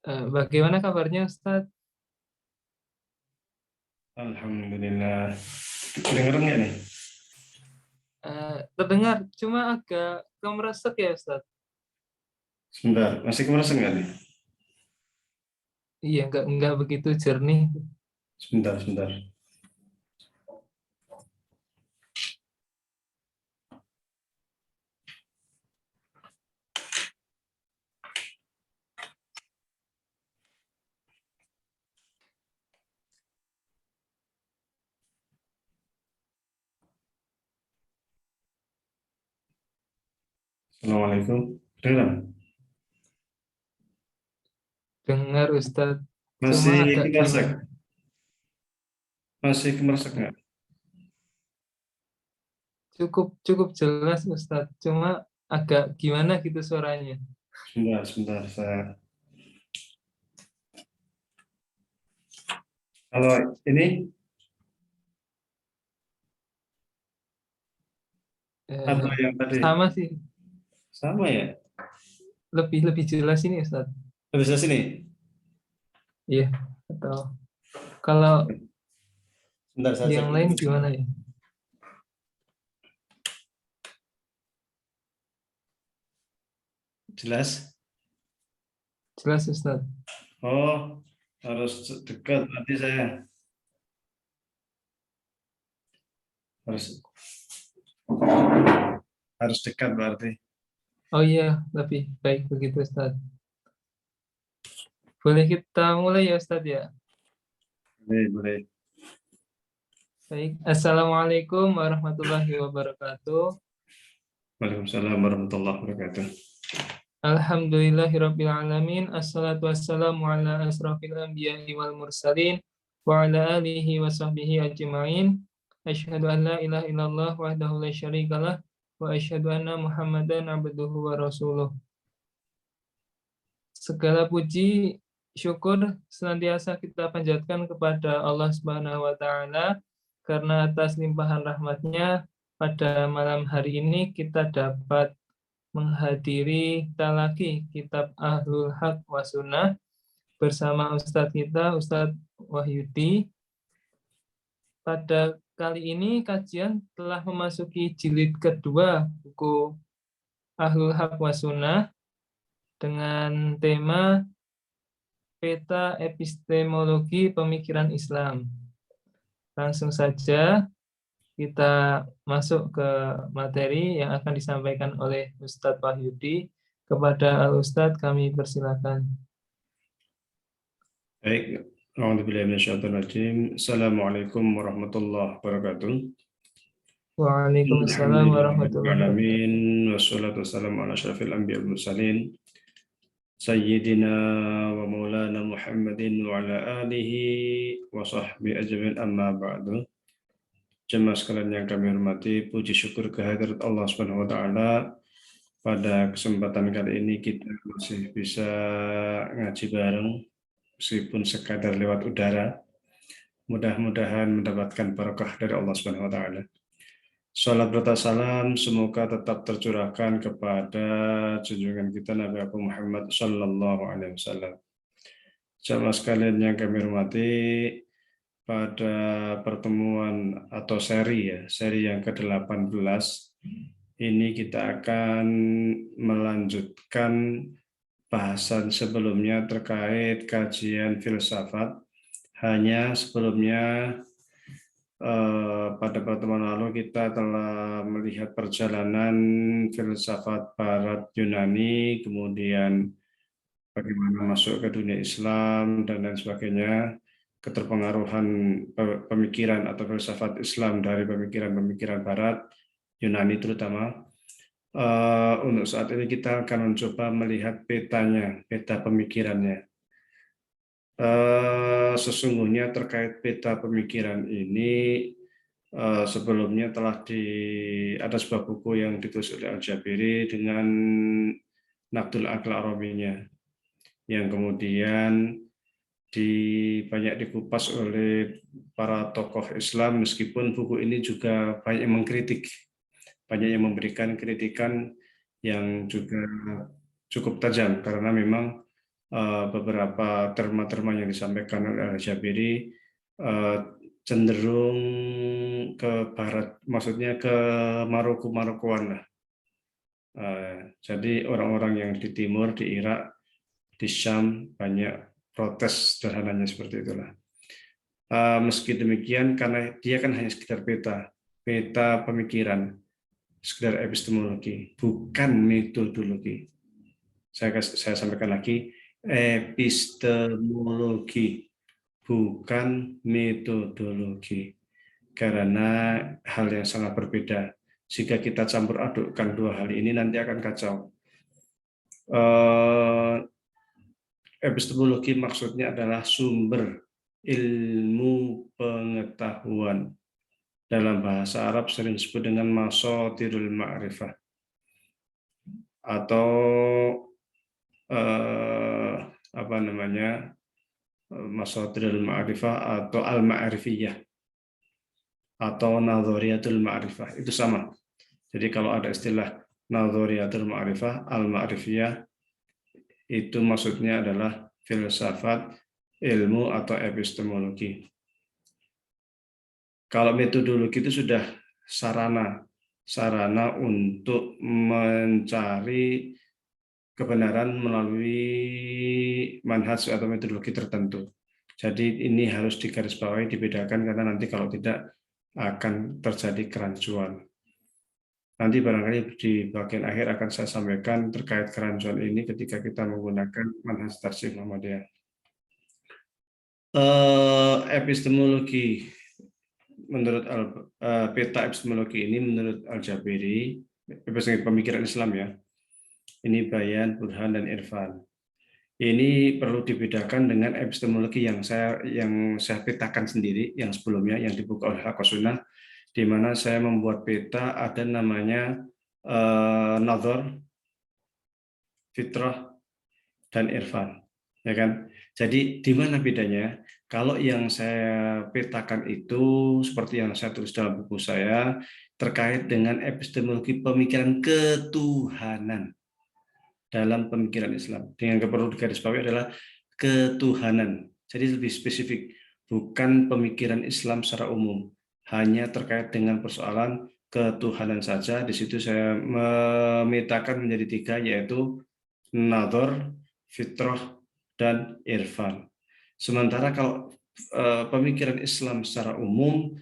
Bagaimana kabarnya Ustadz? Alhamdulillah. Kedengeran nggak nih? Terdengar, cuma agak kemeresek ya Ustadz. Sebentar, masih kemerasa nggak nih? Iya, nggak begitu jernih. Sebentar. Assalamualaikum. Kedengeran? Dengar Ustadz, cuma Masih agak kemerasa? gimana. Masih kemerasa nggak? Cukup cukup jelas Ustadz, cuma agak gimana gitu suaranya. Sebentar. Kalau ini Eh, atau yang tadi Sama sih, sama ya? lebih lebih jelas ini Ustadz. Bisa sini. Iya, atau kalau Sebentar saya cek yang dulu. lain gimana ya? Jelas? Jelas Ustadz. Oh, harus dekat. Nanti saya harus harus dekat berarti. Oh iya, lebih baik begitu Ustadz. Boleh kita mulai ya Ustadz ya? Boleh. Baik, Assalamualaikum warahmatullahi wabarakatuh. Waalaikumsalam warahmatullahi wabarakatuh. Alhamdulillahirabbil alamin. Assalatu wassalamu ala asrofil anbiya'i wal mursalin wa ala alihi wa sahbihi ajma'in. Asyhadu an la ilaha illallah wahdahu la syarikalah wa asyhadu anna Muhammadan abduhu wa rasuluh. Segala puji syukur senantiasa kita panjatkan kepada Allah Subhanahu wa taala karena atas limpahan rahmatnya pada malam hari ini kita dapat menghadiri talaki kitab Ahlul Haq wa Sunnah bersama Ustadz kita, Ustadz Wahyudi. Pada kali ini kajian telah memasuki jilid kedua buku Ahlul Haq wa Sunnah dengan tema Peta Epistemologi Pemikiran Islam. Langsung saja kita masuk ke materi yang akan disampaikan oleh Ustadz Wahyudi. Kepada Al-Ustadz kami persilakan. Baik. Assalamualaikum warahmatullahi wabarakatuh. Waalaikumsalam warahmatullahi wabarakatuh. Alhamdulillahirrahmanirrahim. Wassalatu wassalamu ala asyrafil anbiya wal mursalin. Sayyidina wa maulana Muhammadin wa ala alihi wa sahbihi ajma'in amma ba'du. Jemaah sekalian yang kami hormati, puji syukur kehadirat Allah Subhanahu wa taala. Pada kesempatan kali ini kita masih bisa ngaji bareng meskipun sekadar lewat udara. Mudah-mudahan mendapatkan barakah dari Allah Subhanahu wa taala. Salat serta salam semoga tetap tercurahkan kepada junjungan kita Nabi Muhammad sallallahu alaihi wasallam. Jamaah sekalian yang kami hormati, pada pertemuan atau seri yang ke-18 ini kita akan melanjutkan bahasan sebelumnya terkait kajian filsafat. Hanya sebelumnya pada pertemuan lalu kita telah melihat perjalanan filsafat Barat Yunani, kemudian bagaimana masuk ke dunia Islam dan lain sebagainya, keterpengaruhan pemikiran atau filsafat Islam dari pemikiran-pemikiran Barat Yunani terutama. Untuk saat ini kita akan mencoba melihat petanya, peta pemikirannya. Sesungguhnya terkait peta pemikiran ini sebelumnya telah ada sebuah buku yang ditulis oleh Al-Jabiri dengan Naqdul Aql Arabinya, yang kemudian banyak dikupas oleh para tokoh Islam, meskipun buku ini juga banyak yang mengkritik, banyak yang memberikan kritikan yang juga cukup tajam, karena memang beberapa terma-terma yang disampaikan oleh Al-Jabiri cenderung ke barat, maksudnya ke Maroko-Marokoan lah. Jadi orang-orang yang di timur, di Irak, di Syam banyak protes, sederhananya seperti itulah. Meski demikian, karena dia kan hanya sekedar peta pemikiran, sekedar epistemologi, bukan metodologi. Saya sampaikan lagi, epistemologi, bukan metodologi. Karena hal yang sangat berbeda. Jika kita campur adukkan dua hal ini, nanti akan kacau. Epistemologi maksudnya adalah sumber ilmu pengetahuan. Dalam bahasa Arab sering disebut dengan masadirul ma'rifah atau masadirul ma'rifah atau al-ma'rifiyah atau nadhariyatul ma'rifah, itu sama. Jadi kalau ada istilah nadhariyatul ma'rifah, al-ma'rifiyah, itu maksudnya adalah filsafat, ilmu atau epistemologi. Kalau metodologi itu sudah sarana untuk mencari kebenaran melalui manhaj atau metodologi tertentu. Jadi ini harus digarisbawahi, dibedakan, karena nanti kalau tidak akan terjadi kerancuan. Nanti barangkali di bagian akhir akan saya sampaikan terkait kerancuan ini ketika kita menggunakan manhaj Tarsih Muhammadiyah. Epistemologi menurut peta epistemologi ini menurut Al-Jabiri, pemikiran Islam ya, ini bayan, burhan, dan irfan. Ini perlu dibedakan dengan epistemologi yang saya petakan sendiri, yang sebelumnya yang dibuka oleh Haqqus-Sunnah, di mana saya membuat peta ada namanya nazar, fitrah, dan irfan, ya kan? Jadi di mana bedanya? Kalau yang saya petakan itu seperti yang saya tulis dalam buku saya terkait dengan epistemologi pemikiran ketuhanan dalam pemikiran Islam. Dengan perlu digarisbawahi adalah ketuhanan. Jadi lebih spesifik, bukan pemikiran Islam secara umum, hanya terkait dengan persoalan ketuhanan saja. Di situ saya memetakan menjadi 3, yaitu nazar, fitrah, dan irfan. Sementara kalau pemikiran Islam secara umum,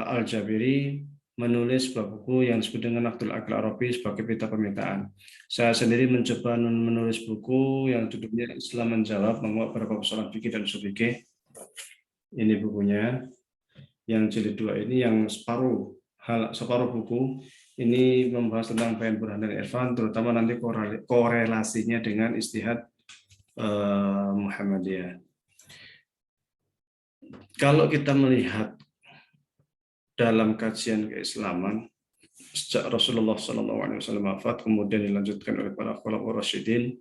Al-Jabiri menulis sebuah buku yang disebut dengan Naqdul Aql Arabi sebagai peta pemetaan. Saya sendiri mencoba menulis buku yang judulnya Islam Menjawab, menguak beberapa persoalan fikih dan usul fikih. Ini bukunya. Yang jilid 2 ini yang separuh buku ini membahas tentang bayan, burhan, dan irfan, terutama nanti korelasinya dengan istihad Muhammadiyah. Kalau kita melihat dalam kajian keislaman sejak Rasulullah SAW wafat, kemudian dilanjutkan oleh para khulafaur rasyidin,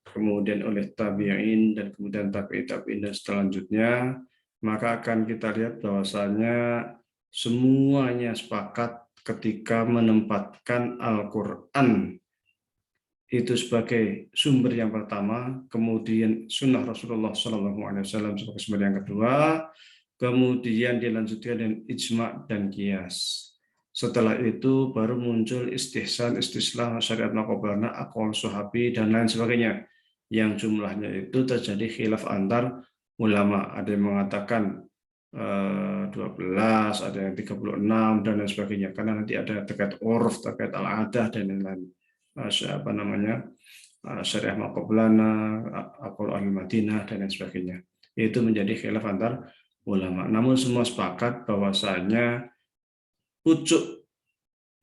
kemudian oleh tabi'in, dan kemudian tabi'in dan selanjutnya, maka akan kita lihat bahwasanya semuanya sepakat ketika menempatkan Al-Quran itu sebagai sumber yang pertama, kemudian sunnah Rasulullah SAW sebagai sumber yang kedua, kemudian dilanjutkan dengan ijma' dan qiyas. Setelah itu baru muncul istihsan, istislah, syariat maqabalana, aqwal sahabi, dan lain sebagainya. Yang jumlahnya itu terjadi khilaf antar ulama. Ada yang mengatakan 12, ada yang 36, dan lain sebagainya. Karena nanti ada terkait urf, terkait al-adah, dan lain-lain. Syariah maqabalana, aqwal al-Madinah, dan lain sebagainya. Itu menjadi khilaf antar ulama. Namun semua sepakat bahwasanya pucuk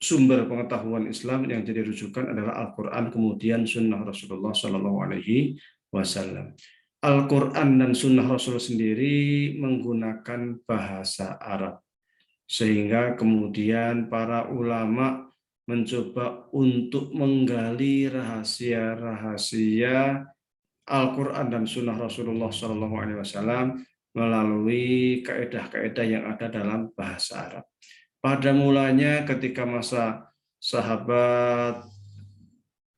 sumber pengetahuan Islam yang jadi rujukan adalah Al-Quran, kemudian Sunnah Rasulullah SAW. Al-Quran dan Sunnah Rasul sendiri menggunakan bahasa Arab, sehingga kemudian para ulama mencoba untuk menggali rahasia-rahasia Al-Quran dan Sunnah Rasulullah SAW melalui kaedah-kaedah yang ada dalam bahasa Arab. Pada mulanya ketika masa sahabat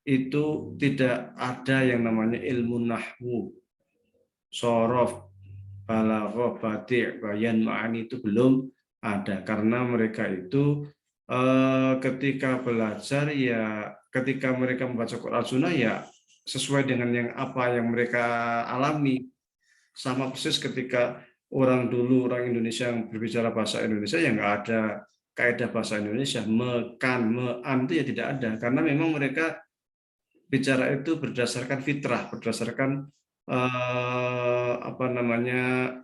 itu tidak ada yang namanya ilmu nahwu, sorof, balaghah, badi', bayan, ma'ani itu belum ada karena mereka itu ketika belajar ya ketika mereka membaca Quran Sunnah ya sesuai dengan apa yang mereka alami. Sama persis ketika orang orang Indonesia yang berbicara bahasa Indonesia yang nggak ada kaidah bahasa Indonesia, mekan, mean itu ya tidak ada karena memang mereka bicara itu berdasarkan fitrah, berdasarkan apa namanya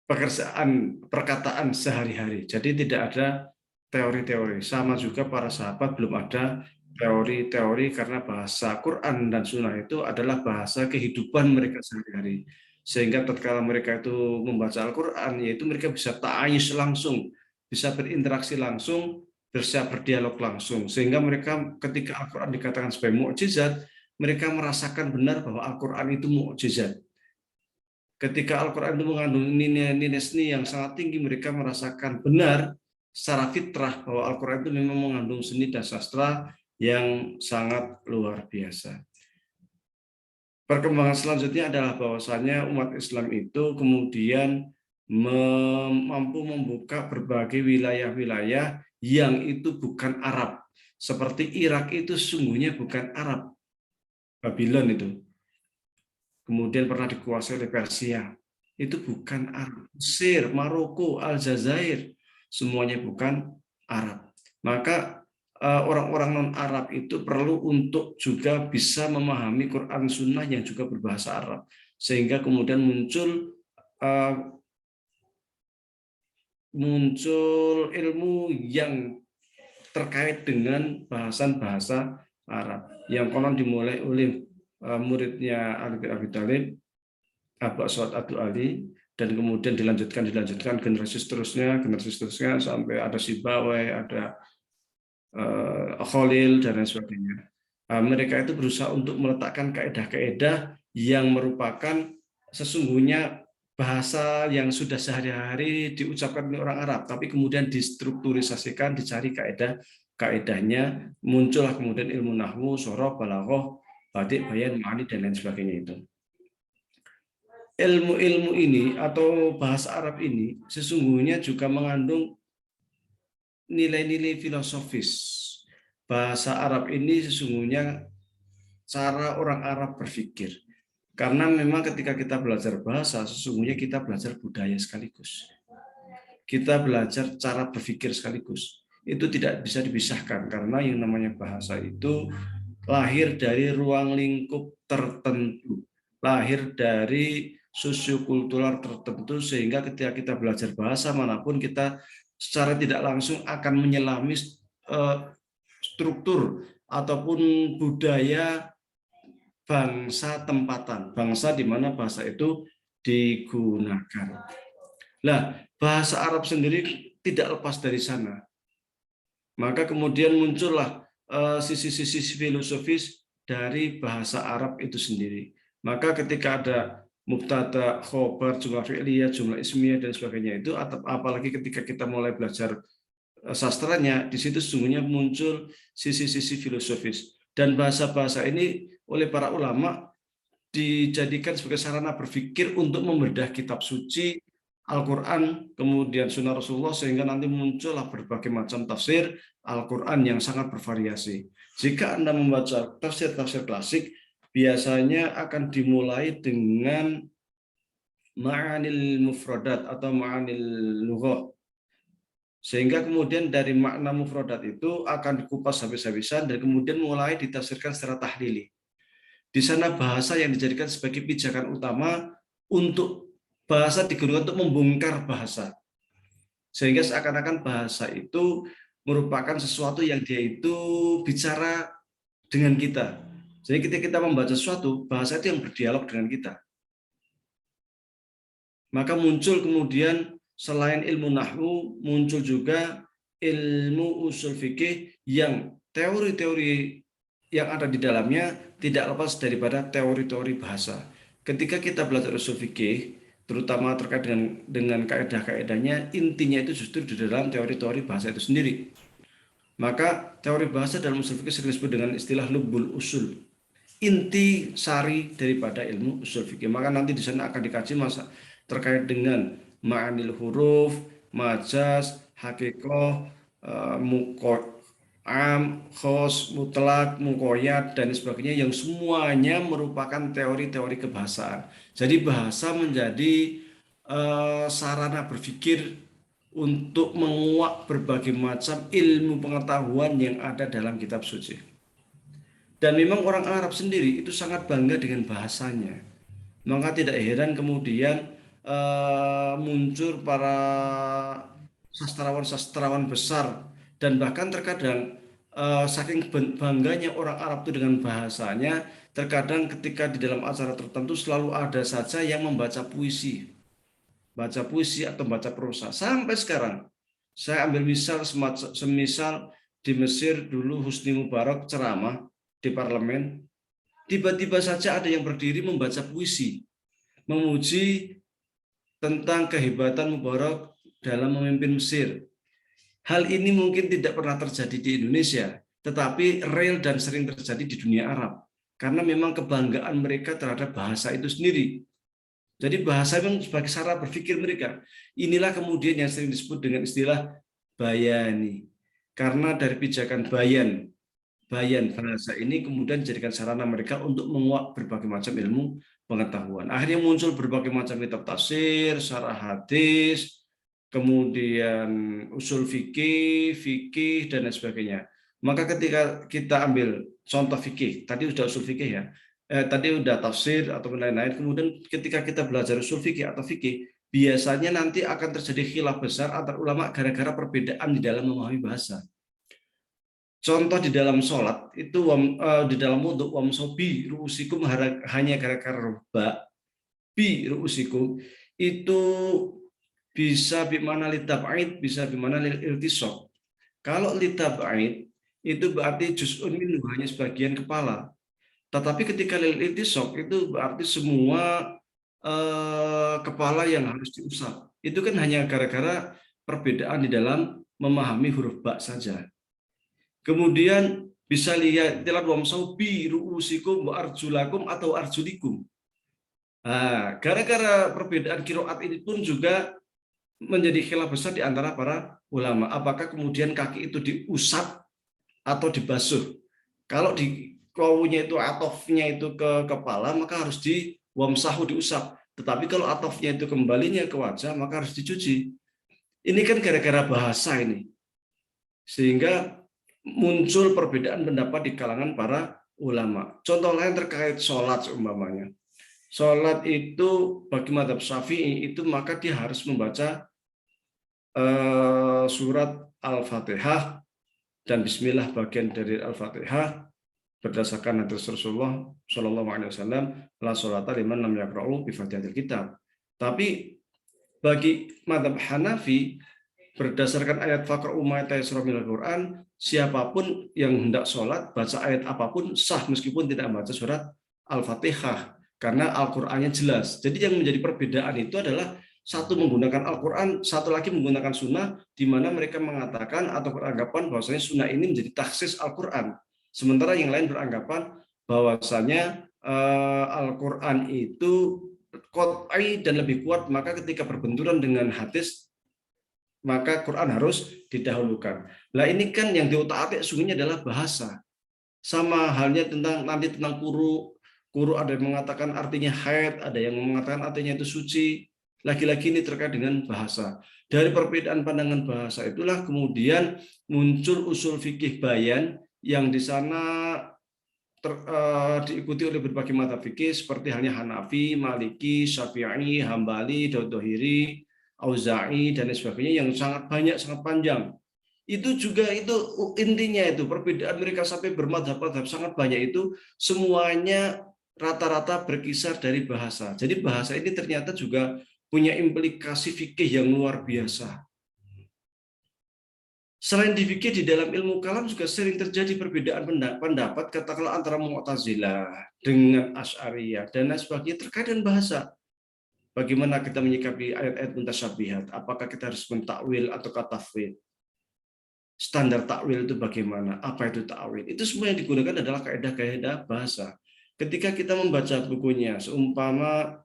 pekerjaan perkataan sehari-hari. Jadi tidak ada teori-teori. Sama juga para sahabat belum ada teori-teori karena bahasa Quran dan Sunnah itu adalah bahasa kehidupan mereka sehari-hari. Sehingga tatkala mereka itu membaca Al-Quran, yaitu mereka bisa ta'ayush langsung, bisa berinteraksi langsung, bisa berdialog langsung. Sehingga mereka ketika Al-Quran dikatakan sebagai mukjizat, mereka merasakan benar bahwa Al-Quran itu mukjizat. Ketika Al-Quran itu mengandung nilai-nilai seni yang sangat tinggi, mereka merasakan benar secara fitrah bahwa Al-Quran itu memang mengandung seni dan sastra yang sangat luar biasa. Perkembangan selanjutnya adalah bahwasanya umat Islam itu kemudian mampu membuka berbagai wilayah-wilayah yang itu bukan Arab. Seperti Irak itu sesungguhnya bukan Arab, Babylon itu. Kemudian pernah dikuasai oleh Persia. Itu bukan Arab. Mesir, Maroko, Aljazair, semuanya bukan Arab. Maka orang-orang non-Arab itu perlu untuk juga bisa memahami Quran Sunnah yang juga berbahasa Arab. Sehingga kemudian muncul ilmu yang terkait dengan bahasan-bahasa Arab. Yang konon dimulai oleh muridnya Ali bin Abi Thalib, Abu Aswad Abdul Ali, dan kemudian dilanjutkan generasi seterusnya sampai ada Sibawai, ada Khalil dan lain sebagainya. Mereka itu berusaha untuk meletakkan kaedah-kaedah yang merupakan sesungguhnya bahasa yang sudah sehari-hari diucapkan oleh orang Arab, tapi kemudian distrukturisasikan, dicari kaedahnya, muncullah kemudian ilmu nahwu, sorof, balaghah, badi', bayan, ma'ani, dan lain sebagainya itu. Ilmu-ilmu ini atau bahasa Arab ini sesungguhnya juga mengandung nilai-nilai filosofis. Bahasa Arab ini sesungguhnya cara orang Arab berpikir. Karena memang ketika kita belajar bahasa, sesungguhnya kita belajar budaya sekaligus. Kita belajar cara berpikir sekaligus. Itu tidak bisa dipisahkan karena yang namanya bahasa itu lahir dari ruang lingkup tertentu, lahir dari sosiokultural tertentu, sehingga ketika kita belajar bahasa manapun kita secara tidak langsung akan menyelami struktur ataupun budaya bangsa tempatan, bangsa di mana bahasa itu digunakan. Nah, bahasa Arab sendiri tidak lepas dari sana. Maka kemudian muncullah sisi-sisi filosofis dari bahasa Arab itu sendiri. Maka ketika ada mubtada, khobar, jumlah fi'liyah, jumlah ismiyah dan sebagainya itu, apalagi ketika kita mulai belajar sastranya, di situ sesungguhnya muncul sisi-sisi filosofis. Dan bahasa-bahasa ini oleh para ulama dijadikan sebagai sarana berpikir untuk membedah kitab suci, Al-Quran, kemudian sunnah Rasulullah, sehingga nanti muncullah berbagai macam tafsir Al-Quran yang sangat bervariasi. Jika Anda membaca tafsir-tafsir klasik, biasanya akan dimulai dengan ma'anil mufradat atau ma'anil lughah. Sehingga kemudian dari makna mufradat itu akan dikupas habis-habisan dan kemudian mulai ditafsirkan secara tahlili. Di sana bahasa yang dijadikan sebagai pijakan utama untuk bahasa digunakan untuk membongkar bahasa. Sehingga seakan-akan bahasa itu merupakan sesuatu yang dia itu bicara dengan kita. Jadi ketika kita membaca sesuatu, bahasa itu yang berdialog dengan kita. Maka muncul kemudian selain ilmu nahwu, muncul juga ilmu usul fikih yang teori-teori yang ada di dalamnya tidak lepas daripada teori-teori bahasa. Ketika kita belajar usul fikih, terutama terkait dengan kaedah-kaedahnya, intinya itu justru di dalam teori-teori bahasa itu sendiri. Maka teori bahasa dalam usul fikih sering disebut dengan istilah lubul usul, inti sari daripada ilmu usul fikih. Maka nanti di sana akan dikaji masa terkait dengan ma'anil huruf, majaz, hakikoh, am, khos, mutlak, mukoyat, dan sebagainya yang semuanya merupakan teori-teori kebahasaan. Jadi bahasa menjadi sarana berpikir untuk menguak berbagai macam ilmu pengetahuan yang ada dalam kitab suci. Dan memang orang Arab sendiri itu sangat bangga dengan bahasanya. Maka tidak heran kemudian muncul para sastrawan-sastrawan besar, dan bahkan terkadang saking bangganya orang Arab itu dengan bahasanya, terkadang ketika di dalam acara tertentu selalu ada saja yang membaca puisi, atau baca prosa. Sampai sekarang saya ambil misal semisal di Mesir dulu Husni Mubarak ceramah di parlemen, tiba-tiba saja ada yang berdiri membaca puisi memuji tentang kehebatan Mubarak dalam memimpin Mesir. Hal ini mungkin tidak pernah terjadi di Indonesia, tetapi real dan sering terjadi di dunia Arab. Karena memang kebanggaan mereka terhadap bahasa itu sendiri. Jadi bahasa memang sebagai cara berpikir mereka. Inilah kemudian yang sering disebut dengan istilah bayani. Karena dari pijakan bayan bahasa ini kemudian dijadikan sarana mereka untuk menguak berbagai macam ilmu pengetahuan. Akhirnya muncul berbagai macam kitab tafsir, syarah hadis, kemudian usul fikih dan lain sebagainya. Maka ketika kita ambil contoh fikih, tadi sudah usul fikih ya, tadi sudah tafsir atau lain-lain. Kemudian ketika kita belajar usul fikih atau fikih, biasanya nanti akan terjadi khilaf besar antar ulama gara-gara perbedaan di dalam memahami bahasa. Contoh di dalam sholat itu di dalam wudhu wamsobi ruusikum hanya gara-gara ba bi ruusikum itu bisa bimana litab'id, bisa bimana iltisok. Kalau litab'id itu berarti juz'un minhu, hanya sebagian kepala. Tetapi ketika lil iltisok itu berarti semua kepala yang harus diusap. Itu kan hanya gara-gara perbedaan di dalam memahami huruf ba saja. Kemudian bisa lihat tilat wamsau bi ruusikum wa arjulakum atau arjulikum. Nah, gara-gara perbedaan kiroat ini pun juga menjadi khilaf besar di antara para ulama. Apakah kemudian kaki itu diusap atau dibasuh? Kalau di kaunya itu atofnya itu ke kepala, maka harus di wamsahu diusap. Tetapi kalau atofnya itu kembalinya ke wajah, maka harus dicuci. Ini kan gara-gara bahasa ini. Sehingga muncul perbedaan pendapat di kalangan para ulama. Contoh lain terkait sholat umpamanya. Sholat itu bagi mazhab Syafi'i itu maka dia harus membaca surat Al-Fatihah dan Bismillah bagian dari Al-Fatihah berdasarkan hadis Rasulullah Shallallahu Alaihi Wasallam, la sholata liman lam yaqra'u bi Fatihatil Kitab. Tapi bagi mazhab Hanafi berdasarkan ayat faqra'u ma tayassara minal Quran, siapapun yang hendak sholat baca ayat apapun sah meskipun tidak membaca surat Al-Fatihah karena Al-Qur'annya jelas. Jadi yang menjadi perbedaan itu adalah satu menggunakan Al-Qur'an, satu lagi menggunakan sunnah, di mana mereka mengatakan atau beranggapan bahwasanya sunnah ini menjadi taksis Al-Qur'an. Sementara yang lain beranggapan bahwasanya Al-Qur'an itu qat'i dan lebih kuat, maka ketika berbenturan dengan hadis maka Quran harus didahulukan. Nah ini kan yang diotak-atik sungguhnya adalah bahasa. Sama halnya nanti tentang kuru ada yang mengatakan artinya haid, ada yang mengatakan artinya itu suci. Lagi-lagi ini terkait dengan bahasa. Dari perbedaan pandangan bahasa itulah kemudian muncul usul fikih bayan yang di sana diikuti oleh berbagai mata fikih seperti halnya Hanafi, Maliki, Syafi'i, Hambali, Daudhiri, Auza'i dan lain sebagainya yang sangat banyak, sangat panjang. Itu juga itu intinya itu perbedaan mereka sampai bermadhab-madhab sangat banyak itu semuanya rata-rata berkisar dari bahasa. Jadi bahasa ini ternyata juga punya implikasi fikih yang luar biasa. Selain di fikih, di dalam ilmu kalam juga sering terjadi perbedaan pendapat katakanlah antara Mu'tazilah dengan Asy'ariyah dan lain sebagainya terkait dengan bahasa. Bagaimana kita menyikapi ayat-ayat mutasyabihat? Apakah kita harus mentakwil atau tafwid? standar takwil itu bagaimana, apa itu takwil. Itu semua yang digunakan adalah kaidah-kaidah bahasa. Ketika kita membaca bukunya, seumpama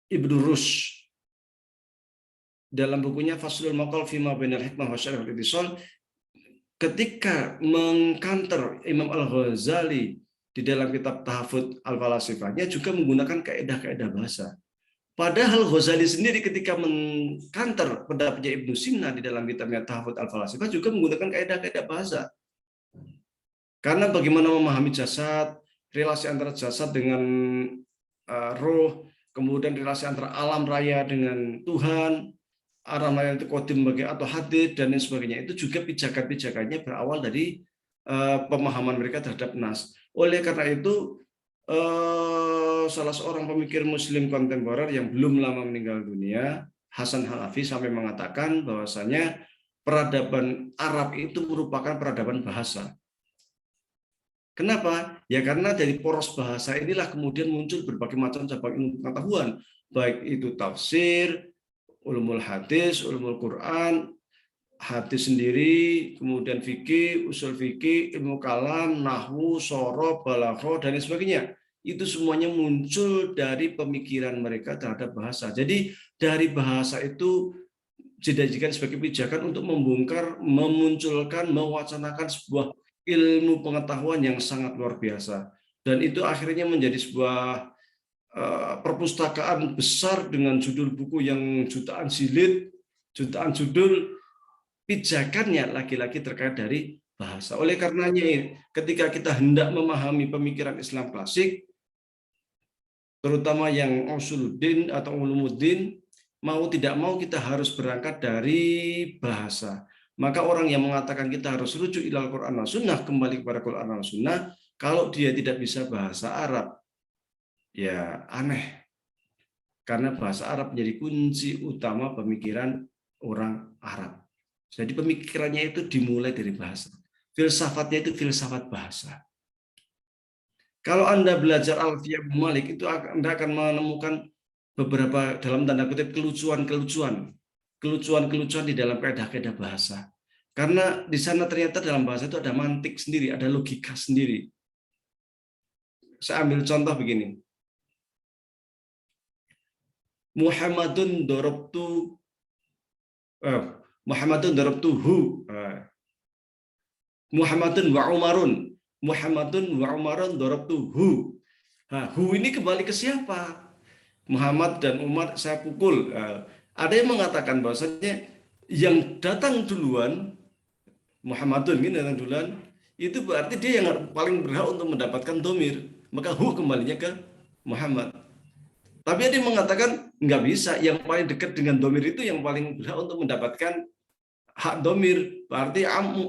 Ibnu Rushd dalam bukunya Faslul Maqal Fima Bainal Hikmah wa Syar'il Ittisal, ketika mengkanter Imam Al-Ghazali di dalam kitab Tahafudz Al-Falasifahnya juga menggunakan kaidah-kaidah bahasa. Padahal Ghazali sendiri ketika mengkanter pendapatnya Ibnu Sina di dalam kitabnya Tahafudz Al-Falasifah juga menggunakan kaidah-kaidah bahasa. Karena bagaimana memahami jasad, relasi antara jasad dengan roh, kemudian relasi antara alam raya dengan Tuhan, alam raya itu kodim atau hadis dan lain sebagainya, itu juga pijakan-pijakannya berawal dari pemahaman mereka terhadap nas. Oleh karena itu salah seorang pemikir Muslim kontemporer yang belum lama meninggal dunia, Hasan Halafi, sampai mengatakan bahwasanya peradaban Arab itu merupakan peradaban bahasa. Kenapa? Ya karena dari poros bahasa inilah kemudian muncul berbagai macam cabang ilmu pengetahuan, baik itu tafsir, ulumul hadis, ulumul Quran, hadis sendiri, kemudian fikih, usul fikih, ilmu kalam, nahwu, shoroh, balaghah, dan lain sebagainya. Itu semuanya muncul dari pemikiran mereka terhadap bahasa. Jadi dari bahasa itu dijadikan sebagai pijakan untuk membongkar, memunculkan, mewacanakan sebuah ilmu pengetahuan yang sangat luar biasa. Dan itu akhirnya menjadi sebuah perpustakaan besar dengan judul buku yang jutaan jilid, jutaan judul, pijakannya lagi-lagi terkait dari bahasa. Oleh karenanya, ketika kita hendak memahami pemikiran Islam klasik, terutama yang usuluddin atau ulumuddin, mau tidak mau kita harus berangkat dari bahasa. Maka orang yang mengatakan kita harus rujuk ilal Quran wal Sunnah, kembali kepada Quran wal Sunnah, kalau dia tidak bisa bahasa Arab, ya aneh. Karena bahasa Arab menjadi kunci utama pemikiran orang Arab. Jadi pemikirannya itu dimulai dari bahasa. Filsafatnya itu filsafat bahasa. Kalau Anda belajar Alfiyah Ibnu Malik, itu Anda akan menemukan beberapa, dalam tanda kutip, kelucuan-kelucuan di dalam kaidah-kaidah bahasa. Karena di sana ternyata dalam bahasa itu ada mantik sendiri, ada logika sendiri. Saya ambil contoh begini. Muhammadun darabtuhu. Muhammadun wa Umarun darabtuhu. Hu ini kembali ke siapa? Muhammad dan Umar saya pukul. Ada yang mengatakan bahwasanya yang datang duluan, Muhammadun ini datang duluan, itu berarti dia yang paling berhak untuk mendapatkan domir. Maka hu kembalinya ke Muhammad. Tapi ada yang mengatakan nggak bisa, yang paling dekat dengan domir itu yang paling berhak untuk mendapatkan hak domir, berarti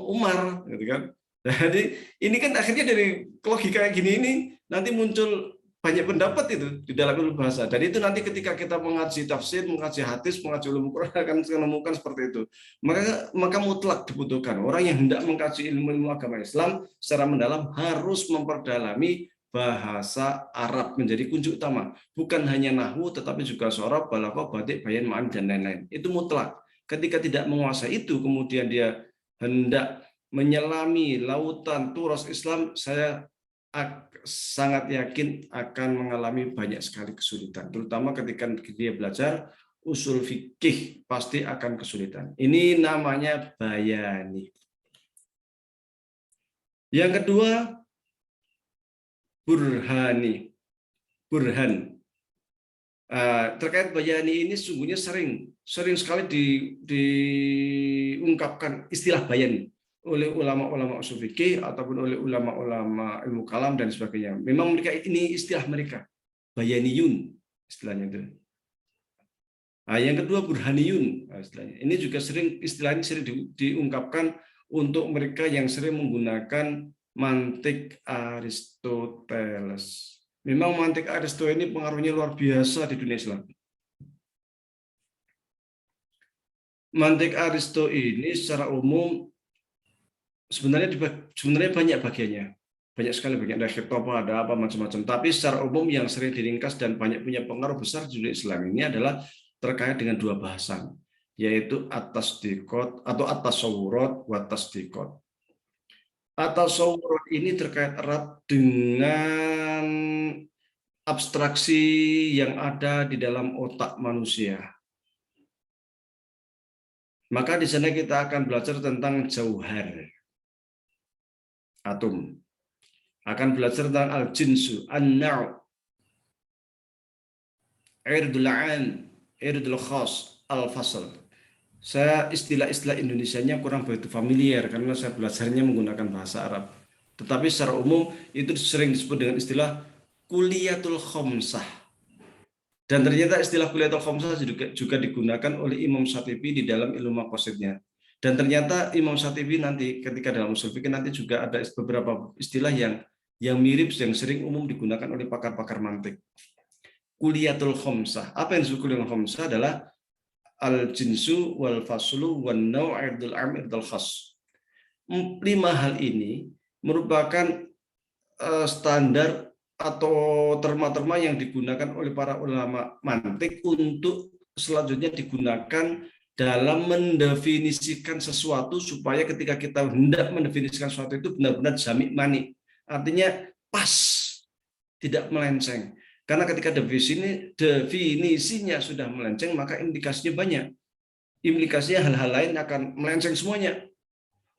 Umar, gitu kan? Jadi ini kan akhirnya dari logika kayak gini ini nanti muncul banyak pendapat itu di dalam ilmu bahasa. Dan itu nanti ketika kita mengaji tafsir, mengaji hadis, mengaji ulum Quran akan menemukan seperti itu. Maka mutlak dibutuhkan orang yang hendak mengkaji ilmu agama Islam secara mendalam harus memperdalami bahasa Arab menjadi kunci utama. Bukan hanya nahwu, tetapi juga shoroh, balaghah, batik, bayan, ma'an, dan lain-lain. Itu mutlak. Ketika tidak menguasai itu, kemudian dia hendak menyelami lautan turas Islam, saya sangat yakin akan mengalami banyak sekali kesulitan. Terutama ketika dia belajar usul fikih, pasti akan kesulitan. Ini namanya bayani. Yang kedua, burhan. Terkait bayani ini sungguhnya sering sekali diungkapkan istilah bayani oleh ulama-ulama usul fikih ataupun oleh ulama-ulama ilmu kalam dan sebagainya. Memang mereka ini istilah mereka, bayaniyun istilahnya itu. Yang kedua burhaniyun istilahnya. Ini juga istilahnya sering diungkapkan untuk mereka yang sering menggunakan mantik Aristoteles. Memang mantik Aristoteles ini pengaruhnya luar biasa di dunia Islam. Mantik Aristoteles ini secara umum sebenarnya banyak bagiannya. Banyak sekali bagian, ada khitoba, ada apa macam-macam. Tapi secara umum yang sering diringkas dan banyak punya pengaruh besar di dunia Islam ini adalah terkait dengan dua bahasan. yaitu at-tasdiqat atau at-tasawurat wa tasdiqat. At-tasawurat ini terkait erat dengan abstraksi yang ada di dalam otak manusia. Maka di sana kita akan belajar tentang jauhar, atom. Akan belajar tentang al-jinsu, an-naw', irdul 'am, irdul khas, al-fasl. Saya istilah-istilah Indonesianya kurang begitu familiar karena saya belajarnya menggunakan bahasa Arab. Tetapi secara umum itu sering disebut dengan istilah kuliyatul khamsah. Dan ternyata istilah kuliyatul khamsah juga digunakan oleh Imam Syatibi di dalam ilmu maqasidnya. Dan ternyata Imam Syatibi nanti ketika dalam usul fikih nanti juga ada beberapa istilah yang mirip yang sering umum digunakan oleh pakar-pakar mantik. Kuliyatul khamsah. Apa yang disebut kuliyatul khamsah adalah al-jinsu wal faslu wan naw' irdul 'am irdul khas. 5 hal ini merupakan standar atau terma-terma yang digunakan oleh para ulama mantik untuk selanjutnya digunakan dalam mendefinisikan sesuatu supaya ketika kita hendak mendefinisikan sesuatu itu benar-benar jami' mani. Artinya pas, tidak melenceng. Karena ketika definisinya sudah melenceng, maka implikasinya banyak. Implikasinya hal-hal lain akan melenceng semuanya.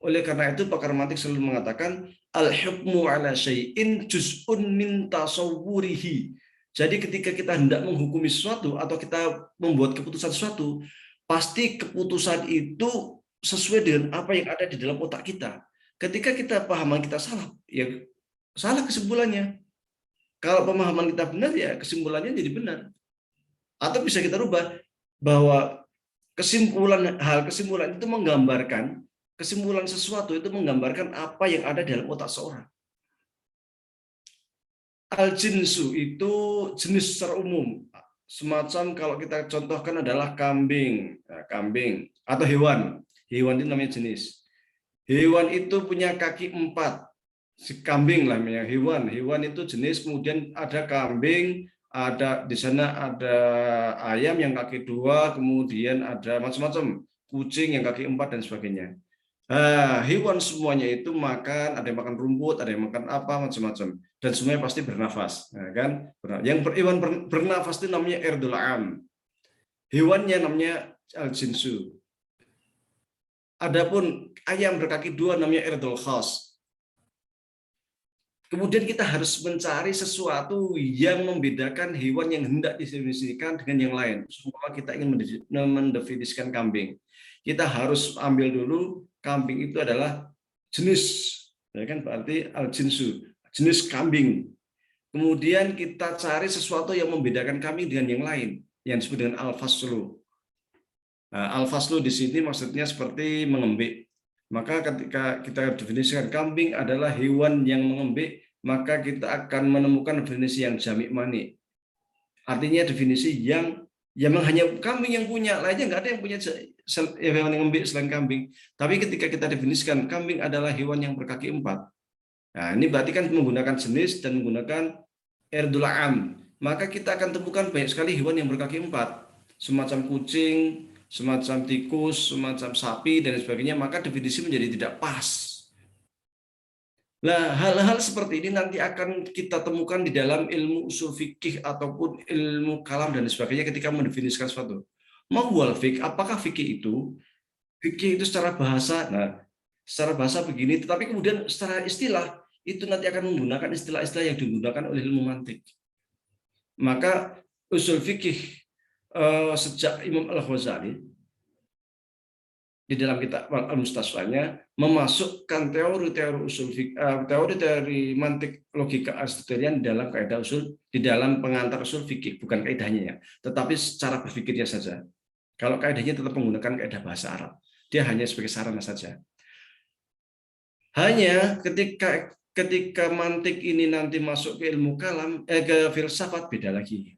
Oleh karena itu pakar mantik selalu mengatakan al-hukmu ala syai'in juz'un min tasawwurihi. Jadi ketika kita hendak menghukumi sesuatu atau kita membuat keputusan sesuatu, pasti keputusan itu sesuai dengan apa yang ada di dalam otak kita. Ketika kita pahaman kita salah, ya salah kesimpulannya. Kalau pemahaman kita benar, ya kesimpulannya jadi benar. Atau bisa kita rubah bahwa kesimpulan itu menggambarkan, kesimpulan sesuatu itu menggambarkan apa yang ada dalam otak seorang. Al-jinsu itu jenis secara umum. Semacam kalau kita contohkan adalah kambing. Nah, kambing atau hewan. Hewan itu namanya jenis. Hewan itu punya kaki 4. Si kambing lah namanya hewan. Hewan itu jenis, kemudian ada kambing, ada di sana ada ayam yang kaki 2, kemudian ada macam-macam, kucing yang kaki 4 dan sebagainya. Hewan semuanya itu makan, ada yang makan rumput, ada yang makan apa macam-macam, dan semuanya pasti bernafas, nah, kan? Yang hewan bernafas itu namanya irdul 'am. Hewannya namanya al-jinsu. Adapun ayam berkaki 2 namanya irdul khas. Kemudian kita harus mencari sesuatu yang membedakan hewan yang hendak didefinisikan dengan yang lain. Supaya kita ingin mendefinisikan kambing, kita harus ambil dulu kambing itu adalah jenis, ya kan, berarti al-jinsu, jenis kambing. Kemudian kita cari sesuatu yang membedakan kambing dengan yang lain, yang disebut dengan al-faslu. Nah, al-faslu di sini maksudnya seperti mengembik. Maka ketika kita definisikan kambing adalah hewan yang mengembik, maka kita akan menemukan definisi yang jami' mani. Artinya definisi yang memang hanya kambing yang punya, lainnya nggak ada yang punya hewan yang mengembik selain kambing. Tapi ketika kita definisikan kambing adalah hewan yang berkaki 4. Nah, ini berarti kan menggunakan jenis dan menggunakan irdul 'am. Maka kita akan temukan banyak sekali hewan yang berkaki 4. Semacam kucing, semacam tikus, semacam sapi, dan sebagainya, maka definisi menjadi tidak pas. Nah, hal-hal seperti ini nanti akan kita temukan di dalam ilmu usul fikih ataupun ilmu kalam dan sebagainya ketika mendefinisikan sesuatu. Mahwal fikih, apakah fikih itu? Fikih itu secara bahasa, nah, secara bahasa begini, tetapi kemudian secara istilah, itu nanti akan menggunakan istilah-istilah yang digunakan oleh ilmu mantik. Maka usul fikih sejak Imam Al-Ghazali di dalam kitab Al-Mustasfanya memasukkan teori-teori usul teori-teori mantik logika Aristotelian di dalam kaidah usul, di dalam pengantar usul fikih, bukan kaidahnya ya, tetapi secara berpikirnya saja. Kalau kaidahnya tetap menggunakan kaidah bahasa Arab, dia hanya sebagai sarana saja. Hanya ketika mantik ini nanti masuk ke ilmu kalam, ke filsafat, beda lagi.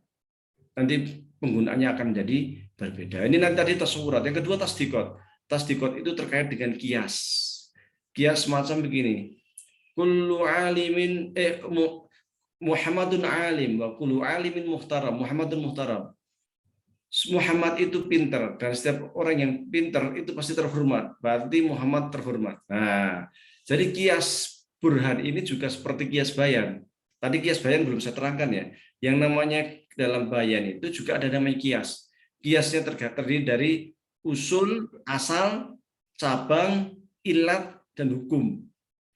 Nanti penggunaannya akan menjadi berbeda. Ini nanti tadi tasawurat. Yang kedua tasdikot. Tasdikot itu terkait dengan kias. Kias semacam begini. Kullu alimin Muhammadun alim wa kullu alimin muhtaram. Muhammadun muhtaram. Muhammad itu pintar, dan setiap orang yang pintar itu pasti terhormat. Berarti Muhammad terhormat. Nah, jadi kias burhan ini juga seperti kias bayan. Tadi kias bayan belum saya terangkan ya. Yang namanya dalam bayan itu juga ada namanya kias. Kiasnya terdiri dari usul, asal, cabang, ilat, dan hukum.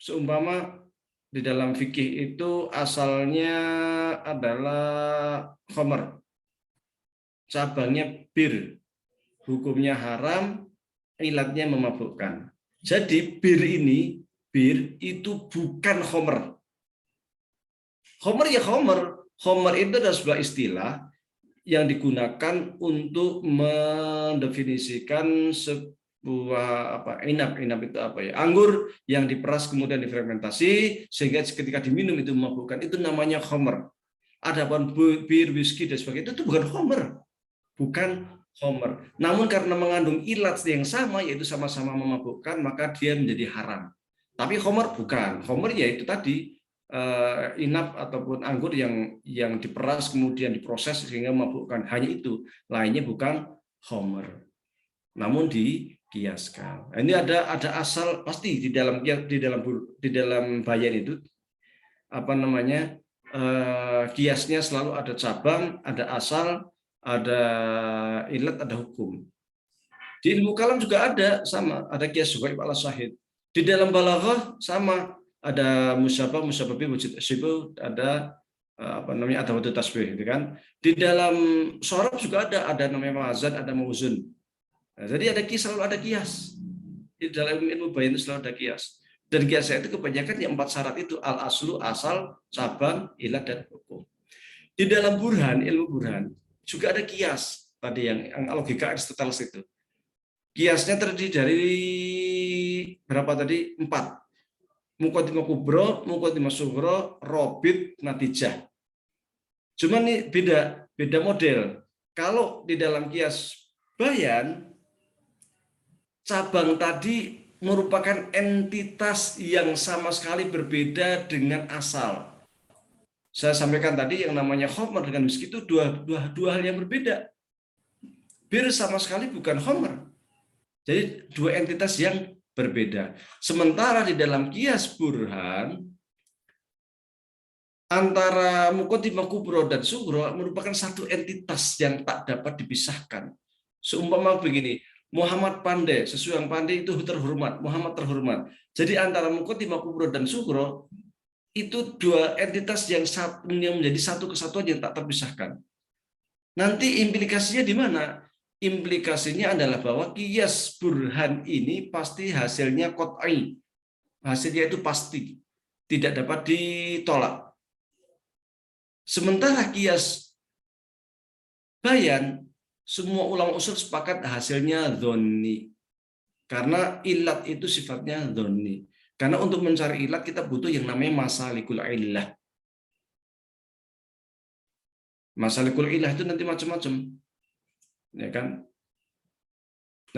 Seumpama di dalam fikih itu asalnya adalah khamar, cabangnya bir, hukumnya haram, ilatnya memabukkan. Jadi bir itu bukan khomer. Khomer ya khomer. Khomer itu adalah sebuah istilah yang digunakan untuk mendefinisikan sebuah inap itu apa ya? Anggur yang diperas kemudian difermentasi sehingga ketika diminum itu memabukkan. Itu namanya khomer. Adapun bir, whisky dan sebagainya itu bukan khomer. Bukan khomer. Namun karena mengandung ilat yang sama, yaitu sama-sama memabukkan, maka dia menjadi haram. Tapi khomer bukan. Khomer yaitu tadi inap ataupun anggur yang diperas kemudian diproses sehingga memabukkan. Hanya itu. Lainnya bukan khomer. Namun dikiaskan. Ini ada asal pasti di dalam bayan itu apa namanya? Kiasnya selalu ada cabang, ada asal, ada ilat, ada hukum. Di ilmu kalam juga ada sama, ada kias suhaib ala syahid. Di dalam balaghah sama, ada musyabah, musyababi, wujud syibu, ada apa namanya adawatu tasbih, gitu kan. Di dalam syorab juga ada namanya mazad, ada mauzun. Nah, jadi ada kias, selalu ada kias. Di dalam ilmu bayan itu selalu ada kias. Dan kiasnya itu kebanyakan yang 4 syarat itu, al-aslu, asal, cabang, ilat, dan hukum. Di dalam burhan, ilmu burhan, juga ada kias. Tadi yang logika Aristoteles itu. Kiasnya terdiri dari berapa tadi? 4. Muqaddimah kubro, muqaddimah sughra, robit, natijah. Cuma ini beda model. Kalau di dalam kias bayan, cabang tadi merupakan entitas yang sama sekali berbeda dengan asal. Saya sampaikan tadi yang namanya khomer dengan whisky itu dua hal yang berbeda. Bir sama sekali bukan khomer. Jadi dua entitas yang berbeda. Sementara di dalam kias burhan, antara muqaddimah kubro dan sugro merupakan satu entitas yang tak dapat dipisahkan. Seumpama begini, Muhammad pandai, sesuatu yang pandai itu terhormat, Muhammad terhormat. Jadi antara muqaddimah kubro dan sugro itu dua entitas yang menjadi satu kesatuan yang tak terpisahkan. Nanti implikasinya di mana? Implikasinya adalah bahwa kias burhan ini pasti hasilnya qat'i. Hasilnya itu pasti, tidak dapat ditolak. Sementara kias bayan, semua ulama usul sepakat hasilnya dzonni. Karena ilat itu sifatnya dzonni. Karena untuk mencari ilat kita butuh yang namanya masalikul illah. Masalikul illah itu nanti macam-macam. Ya kan?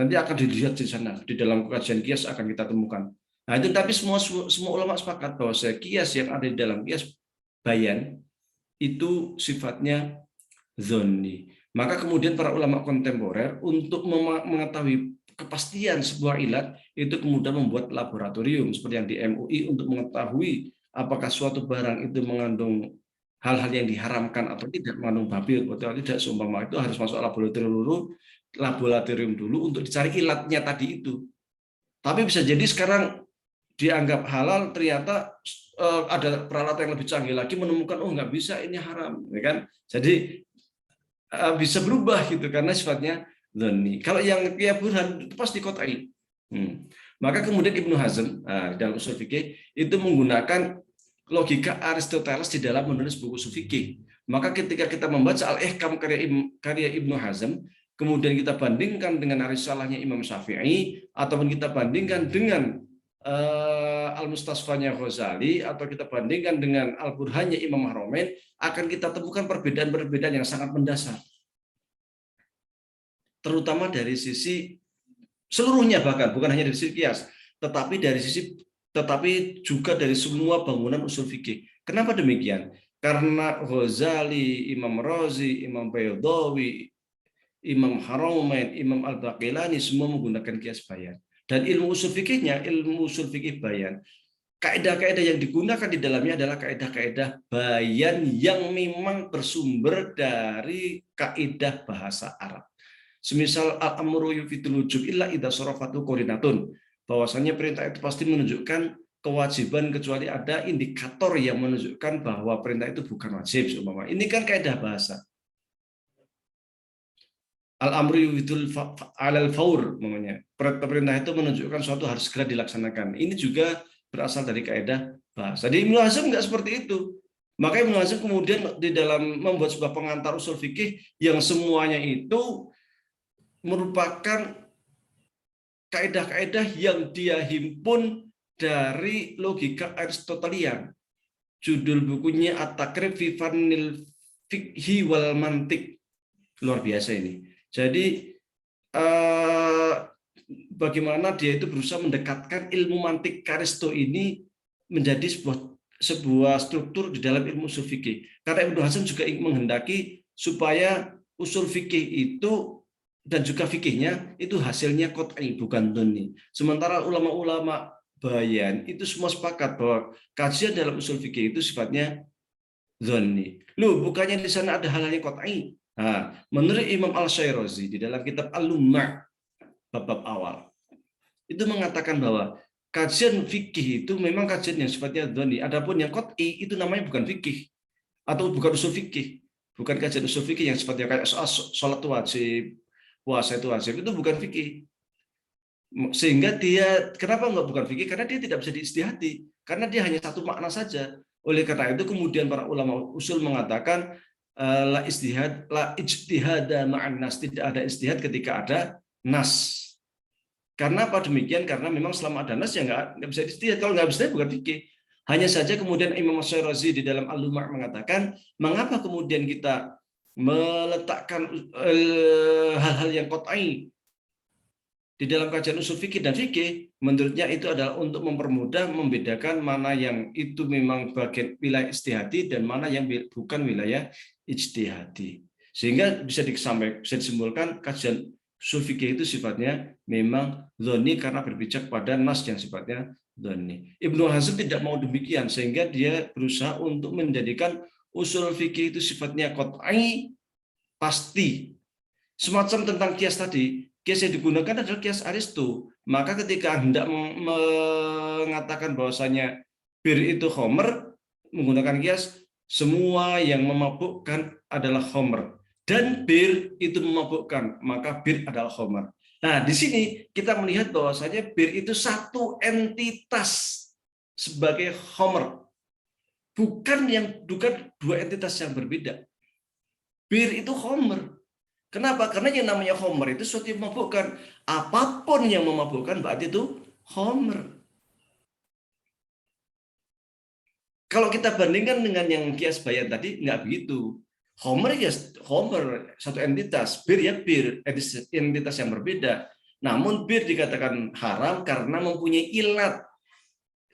Nanti akan dilihat di sana, di dalam kajian kias akan kita temukan. Nah, itu tapi semua ulama sepakat bahwa kias yang ada di dalam kias bayan itu sifatnya dzonni. Maka kemudian para ulama kontemporer untuk mengetahui kepastian sebuah ilat itu kemudian membuat laboratorium seperti yang di MUI untuk mengetahui apakah suatu barang itu mengandung hal-hal yang diharamkan atau tidak, mengandung babi atau tidak, seumpama itu harus masuk laboratorium dulu untuk dicari ilatnya tadi itu. Tapi bisa jadi sekarang dianggap halal, ternyata ada peralatan yang lebih canggih lagi menemukan nggak bisa, ini haram, ya kan? Jadi bisa berubah gitu karena sifatnya dzonni. Kalau yang kias burhan itu pasti qat'i. Maka kemudian Ibnu Hazm dalam usul fikih itu menggunakan logika Aristoteles di dalam menulis buku usul fikih. Maka ketika kita membaca Al-Ihkam karya Ibnu Hazm, kemudian kita bandingkan dengan Risalahnya Imam Syafi'i, ataupun kita bandingkan dengan Al-Mustasfanya Ghazali, atau kita bandingkan dengan Al-Burhannya Imam Haramain, akan kita temukan perbedaan-perbedaan yang sangat mendasar. Terutama dari sisi seluruhnya, bahkan bukan hanya dari sisi kias, tetapi juga dari semua bangunan usul fikih. Kenapa demikian? Karena Ghazali, Imam Razi, Imam Baydawi, Imam Haramain, Imam Al-Baqilani semua menggunakan kias bayan. Dan ilmu usul fikihnya, ilmu usul fikih bayan, kaidah-kaidah yang digunakan di dalamnya adalah kaidah-kaidah bayan yang memang bersumber dari kaidah bahasa Arab. Semisal al-amru yufidul wujub illa idza sarafatu qarinatun, bahwasanya perintah itu pasti menunjukkan kewajiban kecuali ada indikator yang menunjukkan bahwa perintah itu bukan wajib. Ini kan kaidah bahasa. Al-amru yufidul alal faur, namanya. Perintah itu menunjukkan suatu harus segera dilaksanakan. Ini juga berasal dari kaidah bahasa. Jadi Ibnu Hazm nggak seperti itu. Maka Ibnu Hazm kemudian di dalam membuat sebuah pengantar usul fikih yang semuanya itu merupakan kaidah-kaidah yang dia himpun dari logika Aristotelian. Judul bukunya At-Taqrib fi Fannil Fiqhi wal Mantiq. Luar biasa ini. Jadi bagaimana dia itu berusaha mendekatkan ilmu mantik Aristo ini menjadi sebuah struktur di dalam ilmu usul fikih. Karena Ibnu Hazm juga menghendaki supaya usul fikih itu dan juga fikihnya itu hasilnya qat'i, bukan dhonni. Sementara ulama-ulama bayan itu semua sepakat bahwa kajian dalam usul fikih itu sifatnya dhonni. Loh, bukannya di sana ada hal-hal yang qat'i? Nah, menurut Imam Al-Syairazi di dalam kitab Al-Lumma' bab awal itu mengatakan bahwa kajian fikih itu memang kajian yang sifatnya dhonni. Adapun yang qat'i itu namanya bukan fikih atau bukan usul fikih, bukan kajian usul fikih yang sifatnya kayak sholat wajib, puasa itu wajib, itu bukan fikih. Sehingga dia kenapa enggak bukan fikih? Karena dia tidak bisa diistihadi, karena dia hanya satu makna saja. Oleh karena itu kemudian para ulama usul mengatakan la ijtihad ma'an nas, tidak ada istihad ketika ada nas. Karena apa demikian? Karena memang selama ada nas ya nggak bisa istihad. Kalau nggak bisa bukan fikih. Hanya saja kemudian Imam Syairazi di dalam Al-Lumma' mengatakan, mengapa kemudian kita meletakkan hal-hal yang qat'i di dalam kajian usul fikih dan fikih? Menurutnya itu adalah untuk mempermudah membedakan mana yang itu memang bagian wilayah ijtihadi dan mana yang bukan wilayah ijtihadi. Sehingga bisa disimpulkan kajian usul fikih itu sifatnya memang dhonni karena berpijak pada nas yang sifatnya dhonni. Ibnu Hazm tidak mau demikian, sehingga dia berusaha untuk menjadikan usul fikih itu sifatnya qat'i, pasti. Semacam tentang kias tadi, kias yang digunakan adalah kias Aristo. Maka ketika hendak mengatakan bahwasanya bir itu khamr, menggunakan kias, semua yang memabukkan adalah khamr. Dan bir itu memabukkan, maka bir adalah khamr. Nah, di sini kita melihat bahwasanya bir itu satu entitas sebagai khamr. Bukan dua entitas yang berbeda. Bir itu khamr. Kenapa? Karena yang namanya khamr itu sesuatu yang memabukkan. Apapun yang memabukkan berarti itu khamr. Kalau kita bandingkan dengan yang kias bayan tadi, nggak begitu. Khamr ya khamr, satu entitas. Bir ya bir, entitas yang berbeda. Namun bir dikatakan haram karena mempunyai ilat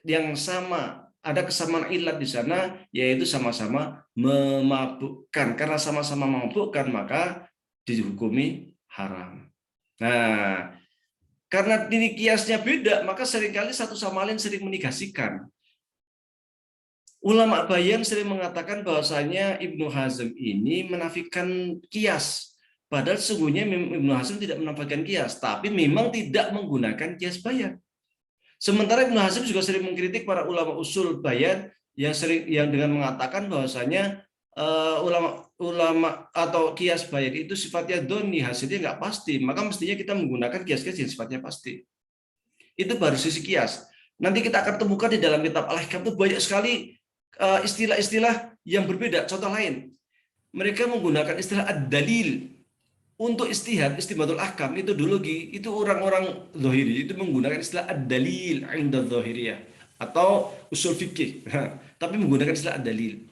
yang sama. Ada kesamaan ilat di sana, yaitu sama-sama memabukkan. Karena sama-sama memabukkan, maka dihukumi haram. Nah, karena ini kiasnya beda, maka seringkali satu sama lain sering menegasikan. Ulama bayan sering mengatakan bahwasanya Ibnu Hazm ini menafikan kias. Padahal sesungguhnya Ibnu Hazm tidak menafikan kias, tapi memang tidak menggunakan kias bayan. Sementara Ibnu Hazm juga sering mengkritik para ulama usul bayan yang dengan mengatakan bahwasanya ulama atau kias bayan itu sifatnya dhonni, hasilnya nggak pasti, maka mestinya kita menggunakan kias-kias yang sifatnya pasti. Itu baru sisi kias. Nanti kita akan temukan di dalam kitab Al-Ahkam itu banyak sekali istilah-istilah yang berbeda. Contoh lain, mereka menggunakan istilah ad-dalil untuk istihad, istinbatul ahkam itu dulu itu orang-orang zahiri itu menggunakan istilah ad-dalil 'inda dzahiriyah atau usul fikih, tapi menggunakan istilah ad-dalil.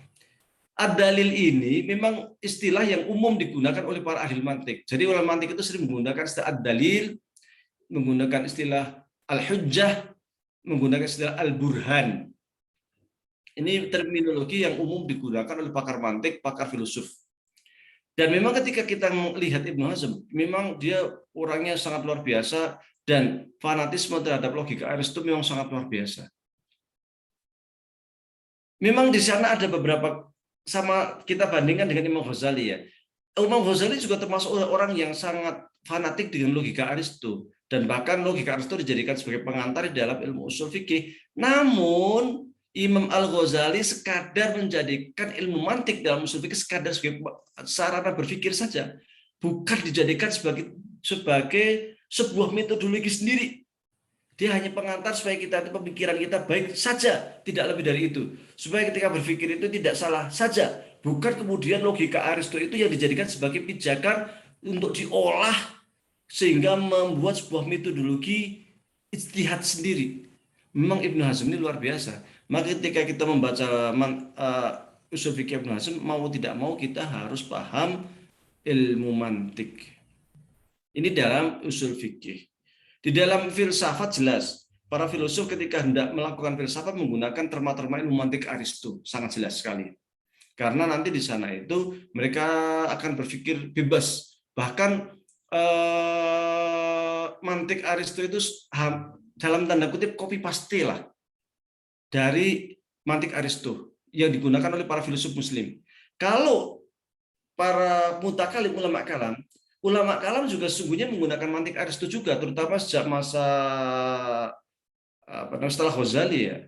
Ad-dalil ini memang istilah yang umum digunakan oleh para ahli mantik. Jadi ulama mantik itu sering menggunakan istilah ad-dalil, menggunakan istilah al-hujjah, menggunakan istilah al-burhan. Ini terminologi yang umum digunakan oleh pakar mantik, pakar filosof. Dan memang ketika kita melihat Ibnu Hazm, memang dia orangnya sangat luar biasa dan fanatisme terhadap logika Aristo memang sangat luar biasa. Memang di sana ada beberapa, sama kita bandingkan dengan Imam Ghazali ya. Imam Ghazali juga termasuk orang yang sangat fanatik dengan logika Aristo, dan bahkan logika Aristo dijadikan sebagai pengantar di dalam ilmu usul fikih. Namun Imam Al-Ghazali sekadar menjadikan ilmu mantik dalam usul fikih sekadar sebagai sarana berpikir saja, bukan dijadikan sebagai sebuah metodologi sendiri. Dia hanya pengantar supaya pemikiran kita baik saja, tidak lebih dari itu. Supaya ketika berpikir itu tidak salah saja. Bukan kemudian logika Aristo itu yang dijadikan sebagai pijakan untuk diolah sehingga membuat sebuah metodologi ijtihad sendiri. Memang Ibnu Hazm ini luar biasa. Maka ketika kita membaca usul fikih Ibnu Hazm, mau tidak mau kita harus paham ilmu mantik. Ini dalam usul fikih. Di dalam filsafat jelas, para filosof ketika hendak melakukan filsafat menggunakan terma-terma ilmu mantik Aristo, sangat jelas sekali. Karena nanti di sana itu mereka akan berpikir bebas. Bahkan mantik Aristo itu dalam tanda kutip copy paste lah dari mantik Aristo yang digunakan oleh para filosof Muslim. Kalau para mutakalim, ulama kalam juga sesungguhnya menggunakan mantik Aristo juga, terutama sejak masa setelah Ghazali ya.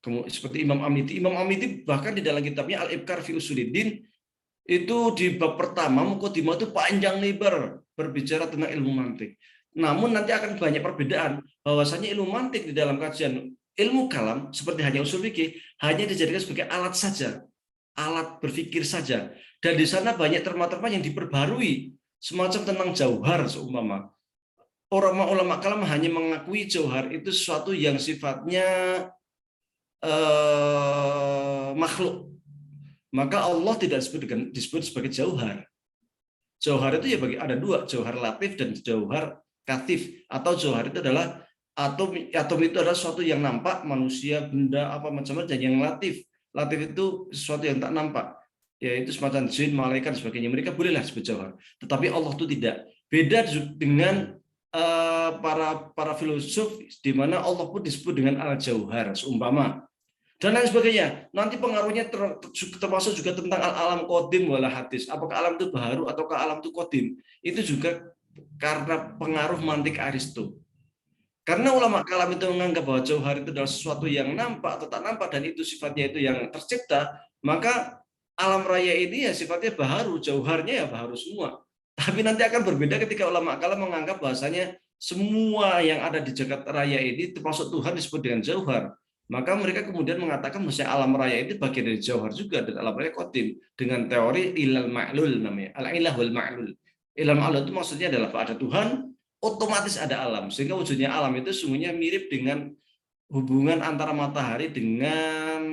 Seperti Imam Amiti. Imam Amiti bahkan di dalam kitabnya Al-Ibkar fi Usuluddin itu di bab pertama mukadimah itu panjang lebar berbicara tentang ilmu mantik. Namun nanti akan banyak perbedaan, bahwasanya ilmu mantik di dalam kajian ilmu kalam seperti hanya usul fikih hanya dijadikan sebagai alat saja, alat berpikir saja. Dan di sana banyak terma-terma yang diperbarui, semacam tentang jauhar seumpama. Orang ulama kalam hanya mengakui jauhar itu sesuatu yang sifatnya makhluk. Maka Allah tidak disebut sebagai jauhar. Jauhar itu ya ada dua, jauhar latif dan jauhar katif. Atau jauhar itu adalah atom itu adalah sesuatu yang nampak, manusia, benda, apa macam-macam, dan yang latif. Latif itu sesuatu yang tak nampak, yaitu semacam jin, malaikat, sebagainya. Mereka bolehlah disebut jauhar. Tetapi Allah itu tidak. Beda dengan para filosof, di mana Allah pun disebut dengan al-jauhar, seumpama. Dan lain sebagainya. Nanti pengaruhnya termasuk juga tentang alam qadim wala hadis. Apakah alam itu baharu ataukah alam itu qadim? Itu juga karena pengaruh mantik Aristo. Karena ulama kalam itu menganggap bahwa jauhar itu adalah sesuatu yang nampak atau tak nampak, dan itu sifatnya itu yang tercipta, maka alam raya ini ya sifatnya baharu, jauharnya ya baharu semua. Tapi nanti akan berbeda ketika ulama kalam menganggap bahasanya semua yang ada di jagat raya ini termasuk Tuhan disebut dengan jauhar. Maka mereka kemudian mengatakan bahwa alam raya itu bagian dari jauhar juga, dan alam raya qadim, dengan teori ilal ma'lul namanya, al-ilah wal ma'lul. Ilal ma'lul itu maksudnya adalah ada Tuhan, otomatis ada alam, sehingga wujudnya alam itu sungguhnya mirip dengan hubungan antara matahari dengan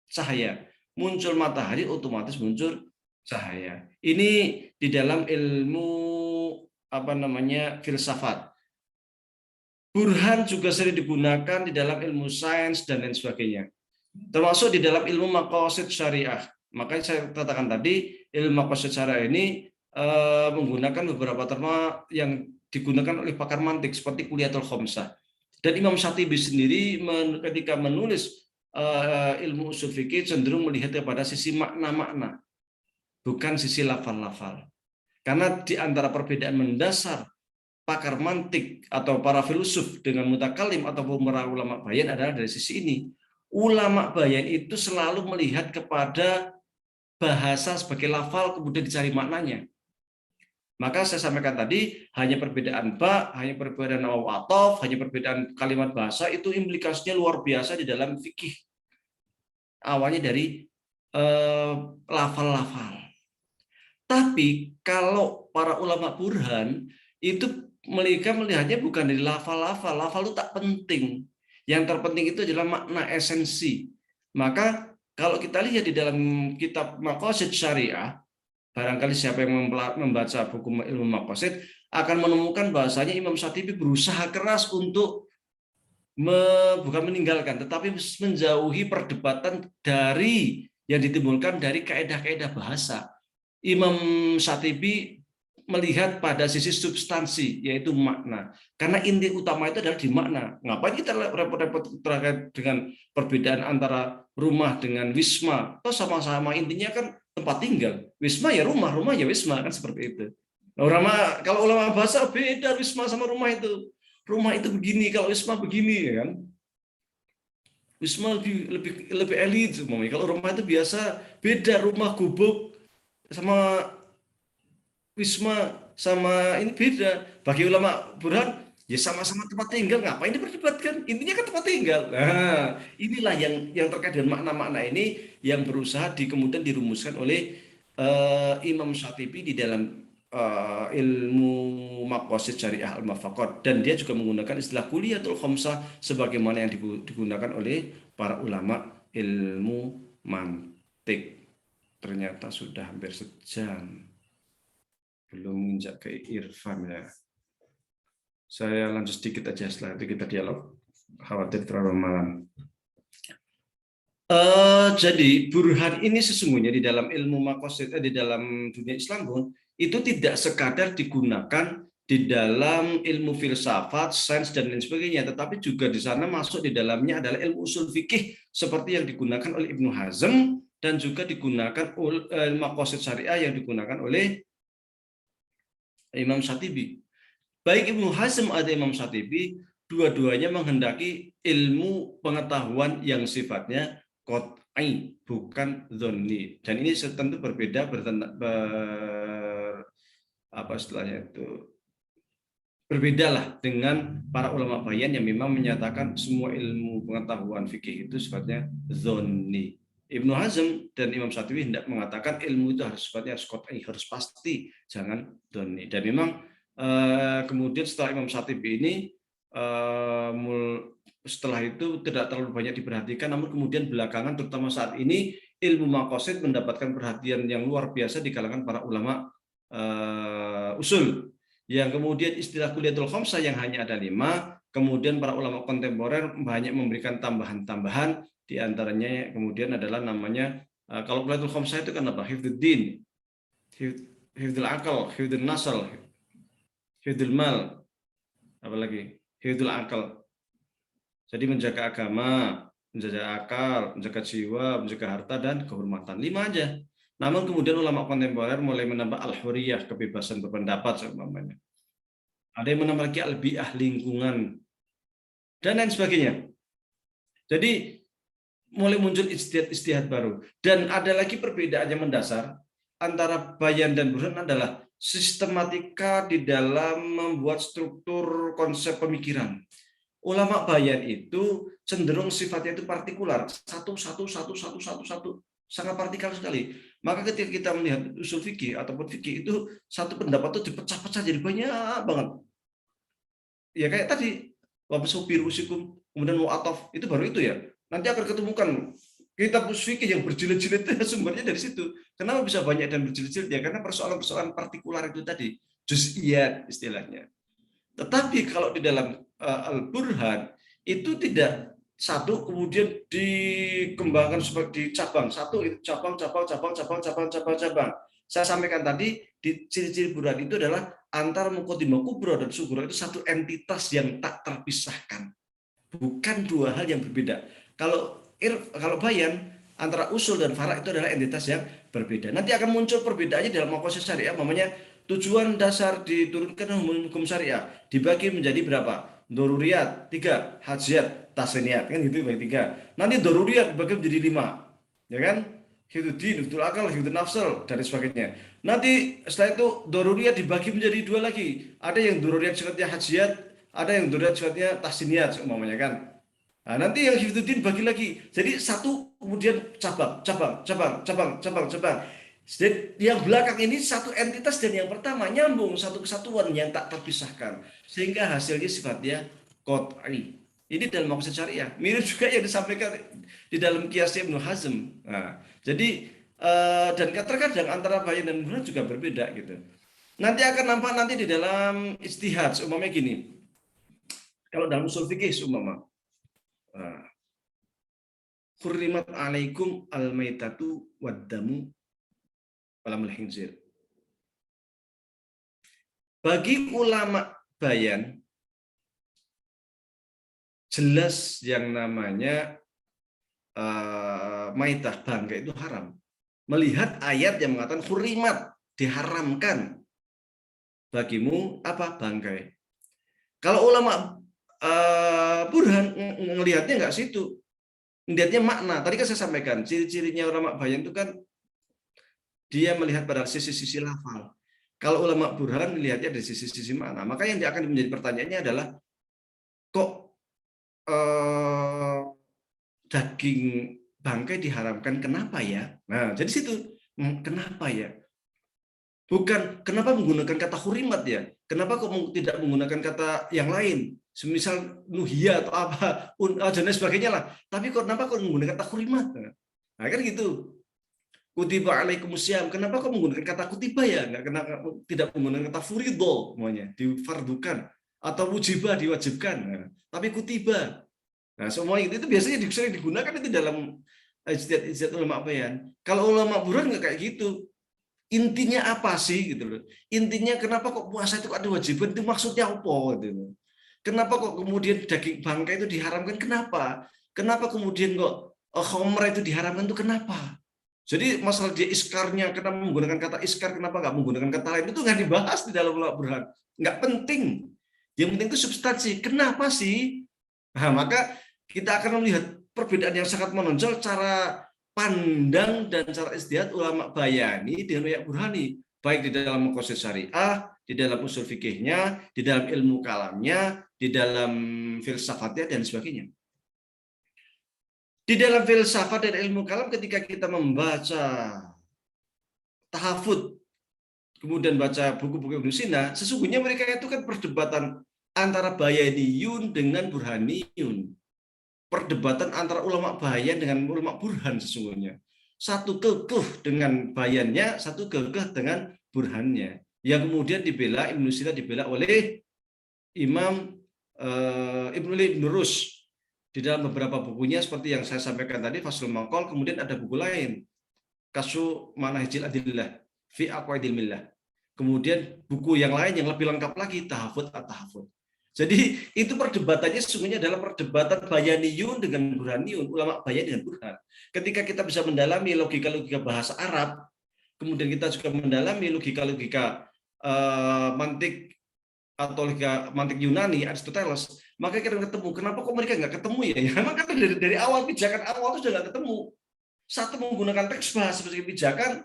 cahaya. Muncul matahari, otomatis muncul cahaya. Ini di dalam ilmu filsafat. Burhan juga sering digunakan di dalam ilmu sains dan lain sebagainya. Termasuk di dalam ilmu maqasid syariah. Makanya saya katakan tadi, ilmu maqasid syariah ini menggunakan beberapa terma yang digunakan oleh pakar mantik seperti Kuliyatul Khamsah. Dan Imam Syatibi sendiri ketika menulis ilmu usul fikih cenderung melihat kepada sisi makna-makna, bukan sisi lafal-lafal. Karena di antara perbedaan mendasar pakar mantik atau para filosof dengan mutakalim ataupun para ulama bayan adalah dari sisi ini. Ulama bayan itu selalu melihat kepada bahasa sebagai lafal, kemudian dicari maknanya. Maka saya sampaikan tadi, hanya perbedaan hanya perbedaan awatof, hanya perbedaan kalimat bahasa, itu implikasinya luar biasa di dalam fikih. Awalnya dari lafal-lafal. Tapi kalau para ulama burhan, itu mereka melihatnya bukan dari lafal-lafal. Lafal itu tak penting. Yang terpenting itu adalah makna esensi. Maka kalau kita lihat di dalam kitab Maqasid Syariah, barangkali siapa yang membaca buku ilmu maqasid akan menemukan bahasanya Imam Syatibi berusaha keras untuk bukan meninggalkan, tetapi menjauhi perdebatan dari yang ditimbulkan dari kaidah-kaidah bahasa. Imam Syatibi melihat pada sisi substansi, yaitu makna. Karena inti utama itu adalah di makna. Ngapain kita repot-repot terkait dengan perbedaan antara rumah dengan wisma? Atau sama-sama intinya kan tempat tinggal. Wisma ya rumah, rumah ya wisma, kan seperti itu. Kalau ulama bahasa beda wisma sama rumah itu. Rumah itu begini, kalau wisma begini, ya kan? Wisma lebih elit, kalau rumah itu biasa beda, rumah gubuk sama wisma sama ini beda. Bagi ulama Burhan, ya sama-sama tempat tinggal, ngapain diperdebatkan? Intinya kan tempat tinggal. Nah, inilah yang terkait dengan makna-makna ini yang berusaha kemudian dirumuskan oleh Imam Syatibi di dalam ilmu maqasid syariah al-mafaqat, dan dia juga menggunakan istilah kuliyatul khamsah sebagaimana yang digunakan oleh para ulama ilmu mantik. Ternyata sudah hampir sejam. Belum menginjak ke Irfan ya. Saya lanjut sedikit aja, setelah itu kita dialog. Khawatir terlalu malam. Jadi burhan ini sesungguhnya di dalam ilmu maqasid, di dalam dunia Islam pun itu tidak sekadar digunakan di dalam ilmu filsafat, sains dan lain sebagainya, tetapi juga di sana masuk di dalamnya adalah ilmu usul fikih seperti yang digunakan oleh Ibnu Hazm dan juga digunakan maqasid syariah yang digunakan oleh Imam Syatibi. Baik Ibnu Hazm atau Imam Syatibi, dua-duanya menghendaki ilmu pengetahuan yang sifatnya qat'i, bukan dzanni. Dan ini tentu berbeda berbedalah dengan para ulama bayan yang memang menyatakan semua ilmu pengetahuan fikih itu sifatnya dzanni. Ibnu Hazm dan Imam Syatibi hendak mengatakan ilmu itu harus sifatnya qat'i, harus pasti, jangan dzanni. Dan memang kemudian setelah Imam Syatibi ini setelah itu tidak terlalu banyak diperhatikan, namun kemudian belakangan terutama saat ini ilmu maqasid mendapatkan perhatian yang luar biasa di kalangan para ulama usul, yang kemudian istilah kuliyatul khamsah yang hanya ada 5, kemudian para ulama kontemporer banyak memberikan tambahan-tambahan, di antaranya kemudian adalah namanya kalau kuliyatul khamsah itu kan apa? Hifdzuddin, hifdzul akal, hifdzul nasl, hifdzul mal, apalagi hifdzul akal. Jadi menjaga agama, menjaga akal, menjaga jiwa, menjaga harta dan kehormatan. 5 aja. Namun kemudian ulama kontemporer mulai menambah al-huriyah, kebebasan berpendapat seumpamanya. Ada yang menambah lagi al-bi'ah, lingkungan, dan lain sebagainya. Jadi mulai muncul ijtihad baru. Dan ada lagi perbedaan yang mendasar antara bayan dan burhan adalah sistematika di dalam membuat struktur konsep pemikiran. Ulama bayan itu cenderung sifatnya itu partikular, satu, sangat partikal sekali. Maka ketika kita melihat usul fikih ataupun fikih itu satu pendapat itu dipecah-pecah jadi banyak banget. Ya kayak tadi, wabsopir usikum, kemudian mu'ataf, itu baru itu ya. Nanti akan ketemukan kitab fikih yang berjilid-jilid itu sumbernya dari situ. Kenapa bisa banyak dan berjilid-jilid ya? Karena persoalan-persoalan partikular itu tadi, juz'iyat istilahnya. Tetapi kalau di dalam Al-Burhan itu tidak satu kemudian dikembangkan sebagai cabang, satu itu cabang. Saya sampaikan tadi di ciri-ciri burhan itu adalah antara muqaddimah kubra dan sughra itu satu entitas yang tak terpisahkan, bukan dua hal yang berbeda. Kalau bayan antara usul dan fara itu adalah entitas yang berbeda. Nanti akan muncul perbedaannya dalam maqasid syariah, namanya tujuan dasar diturunkan hukum syariah dibagi menjadi berapa? Doruriyat 3, hajiat, tasniat, kan gitu bagi 3. Nanti doruriyat dibagi menjadi 5, ya kan? Hifdzuddin, hifdzul akal, hifdzul nafsal, dan sebagainya. Nanti setelah itu doruriyat dibagi menjadi 2 lagi. Ada yang doruriyat sifatnya hajiat, ada yang doruriyat sifatnya tasniat umpamanya kan. Nah, nanti yang hifdzuddin bagi lagi. Jadi satu kemudian cabang. Dan yang belakang ini satu entitas dan yang pertama nyambung, satu kesatuan yang tak terpisahkan. Sehingga hasilnya sifatnya qat'i. Ini dalam maqasid syariah. Mirip juga yang disampaikan di dalam Qiyas Ibnu Hazm. Nah, jadi dan terkadang antara bayan dan burhan juga berbeda gitu. Nanti akan nampak nanti di dalam ijtihad, umpamanya gini. Kalau dalam usul fikih umpama. Nah, hurrimat alaikum al-maitatu wad-damu walamul khinzir. Bagi ulama bayan, jelas yang namanya maitah, bangkai itu haram. Melihat ayat yang mengatakan hurrimat, diharamkan bagimu apa? Bangkai. Kalau ulama burhan ngelihatnya nggak situ, ngelihatnya makna. Tadi kan saya sampaikan ciri-cirinya ulama bayan itu kan dia melihat pada sisi-sisi lafal. Kalau ulama burhan melihatnya dari sisi-sisi makna. Maka yang akan menjadi pertanyaannya adalah kok daging bangkai diharamkan, kenapa ya? Nah, jadi situ kenapa ya? Bukan kenapa menggunakan kata hurimat ya? Kenapa kok tidak menggunakan kata yang lain? Semisal nuhia atau apa, dan lain sebagainya lah. Tapi kenapa kok menggunakan kata hurimat? Nah, kan gitu. Kutiba alaikumusiyam. Kenapa kok menggunakan kata kutiba ya? Kenapa tidak menggunakan kata furidho semuanya, difardukan atau wujibah, diwajibkan. Nah, tapi kutiba. Nah, semua itu biasanya sering digunakan itu dalam ijtihad ulama bayan. Kalau ulama burhan nggak kayak gitu. Intinya apa sih gitu loh? Intinya kenapa kok puasa itu ada wajiban, itu maksudnya apa gitu. Kenapa kok kemudian daging bangkai itu diharamkan? Kenapa? Kenapa kemudian kok khamr itu diharamkan itu kenapa? Jadi masalah dia iskarnya, kenapa menggunakan kata iskar, kenapa nggak menggunakan kata lain, itu nggak dibahas di dalam ulama burhan. Nggak penting. Yang penting itu substansi. Kenapa sih? Nah, maka kita akan melihat perbedaan yang sangat menonjol cara pandang dan cara istihad ulama bayani dengan ulama burhani, baik di dalam maqasid syariah, di dalam usul fikihnya, di dalam ilmu kalamnya, di dalam filsafatnya dan sebagainya. Di dalam filsafat dan ilmu kalam, ketika kita membaca tahafud, kemudian baca buku-buku Ibnu Sina, sesungguhnya mereka itu kan perdebatan antara bayaniyun dengan burhaniyun. Perdebatan antara ulama bayan dengan ulama burhan sesungguhnya. Satu kekeh dengan bayannya, satu kekeh dengan burhannya. Yang kemudian dibela, Ibnu Sina dibela oleh Imam Ibnu Rus di dalam beberapa bukunya seperti yang saya sampaikan tadi, Faslul Maqal, kemudian ada buku lain, Kasyu Manahijil Adillah fi Aqwaidil Millah. Kemudian buku yang lain yang lebih lengkap lagi, Tahafud at-Tahafud. Jadi itu perdebatannya sesungguhnya adalah perdebatan bayaniyun dengan burhaniyun, ulama bayan dengan burhan. Ketika kita bisa mendalami logika-logika bahasa Arab, kemudian kita juga mendalami logika-logika mantik atau logika mantik Yunani, Aristoteles, maka kita ketemu kenapa kok mereka nggak ketemu ya? Ya memang kan dari awal pijakan awal itu sudah nggak ketemu. Satu menggunakan teks bahasa sebagai pijakan,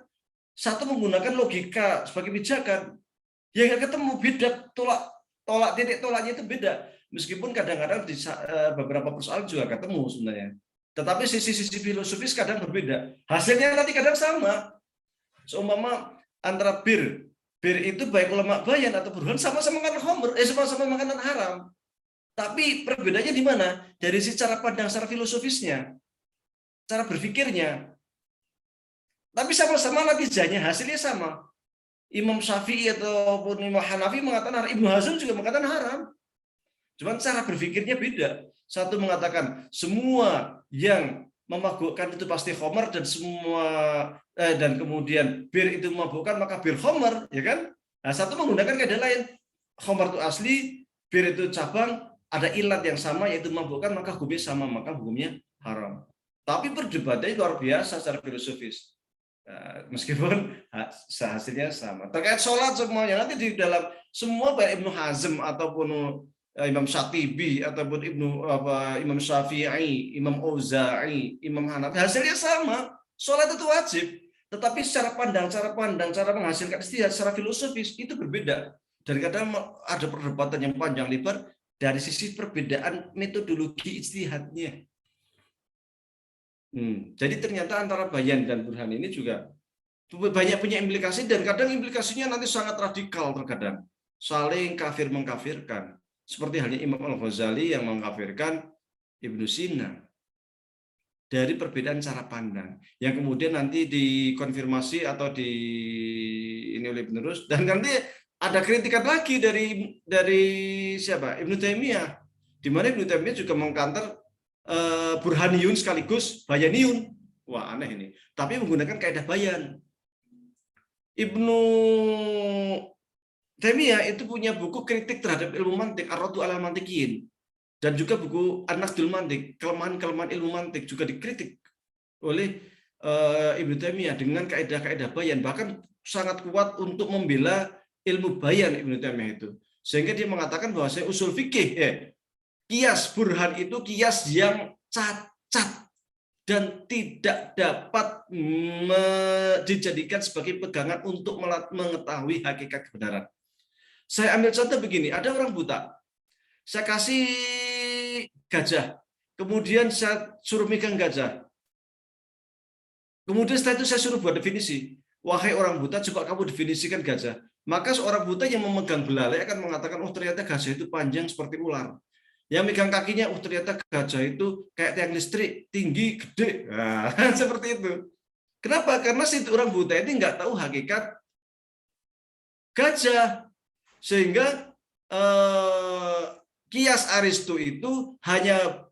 satu menggunakan logika sebagai pijakan. Ya nggak ketemu, beda titik tolaknya itu beda. Meskipun kadang-kadang di beberapa persoalan juga ketemu sebenarnya. Tetapi sisi-sisi filosofis kadang berbeda. Hasilnya nanti kadang sama. Seumpama antara bir itu baik ulama bayan atau burhan sama-sama makan khamr, sama-sama makanan haram. Tapi perbedaannya di mana? Dari sisi cara pandang secara filosofisnya, cara berpikirnya. Tapi sama-sama natijahnya, hasilnya sama. Imam Syafi'i ataupun Imam Hanafi mengatakan haram, Ibnu Hazm juga mengatakan haram. Cuman cara berpikirnya beda. Satu mengatakan semua yang memabukkan itu pasti khamr, dan semua dan kemudian bir itu memabukkan maka bir khamr, ya kan? Nah, satu menggunakan kaidah lain, khamr itu asli, bir itu cabang, ada ilat yang sama yaitu memabukkan maka hukumnya sama, maka hukumnya haram. Tapi perdebatannya luar biasa secara filosofis. Meskipun hasilnya sama. Terkait sholat semuanya nanti di dalam semua baik Ibnu Hazm ataupun Imam Syatibi ataupun Imam Syafi'i, Imam Auza'i, Imam Hanafi, hasilnya sama. Sholat itu wajib, tetapi secara pandang, cara menghasilkan istihad secara filosofis itu berbeda. Dan kadang ada perdebatan yang panjang lebar dari sisi perbedaan metodologi ijtihadnya. Jadi ternyata antara bayan dan burhan ini juga banyak punya implikasi, dan kadang implikasinya nanti sangat radikal, terkadang saling kafir mengkafirkan, seperti halnya Imam Al-Ghazali yang mengkafirkan Ibnu Sina dari perbedaan cara pandang yang kemudian nanti dikonfirmasi atau ini oleh Ibnu Rus, dan nanti ada kritikan lagi dari siapa? Ibnu Taimiyah, di mana Ibnu Taimiyah juga mengkanter burhaniyun sekaligus bayaniyun. Wah, aneh ini. Tapi menggunakan kaidah bayan. Ibnu Taimiyah itu punya buku kritik terhadap ilmu mantik, Ar-Raddu 'alal Mantiqiyin. Dan juga buku An-Naqdul Mantik, kelemahan-kelemahan ilmu mantik juga dikritik oleh Ibnu Taimiyah dengan kaidah-kaidah bayan, bahkan sangat kuat untuk membela ilmu bayan Ibnu Taimiyah itu. Sehingga dia mengatakan bahwa usul fikih, kias burhan itu kias yang cacat dan tidak dapat dijadikan sebagai pegangan untuk mengetahui hakikat kebenaran. Saya ambil contoh begini, ada orang buta, saya kasih gajah, kemudian saya suruh megang gajah. Kemudian setelah itu saya suruh buat definisi. Wahai orang buta, coba kamu definisikan gajah. Maka seorang buta yang memegang belalai akan mengatakan, oh ternyata gajah itu panjang seperti ular. Yang megang kakinya, oh ternyata gajah itu kayak tiang listrik, tinggi, gede. Nah, seperti itu. Kenapa? Karena si orang buta ini nggak tahu hakikat gajah. Sehingga kias Aristo itu hanya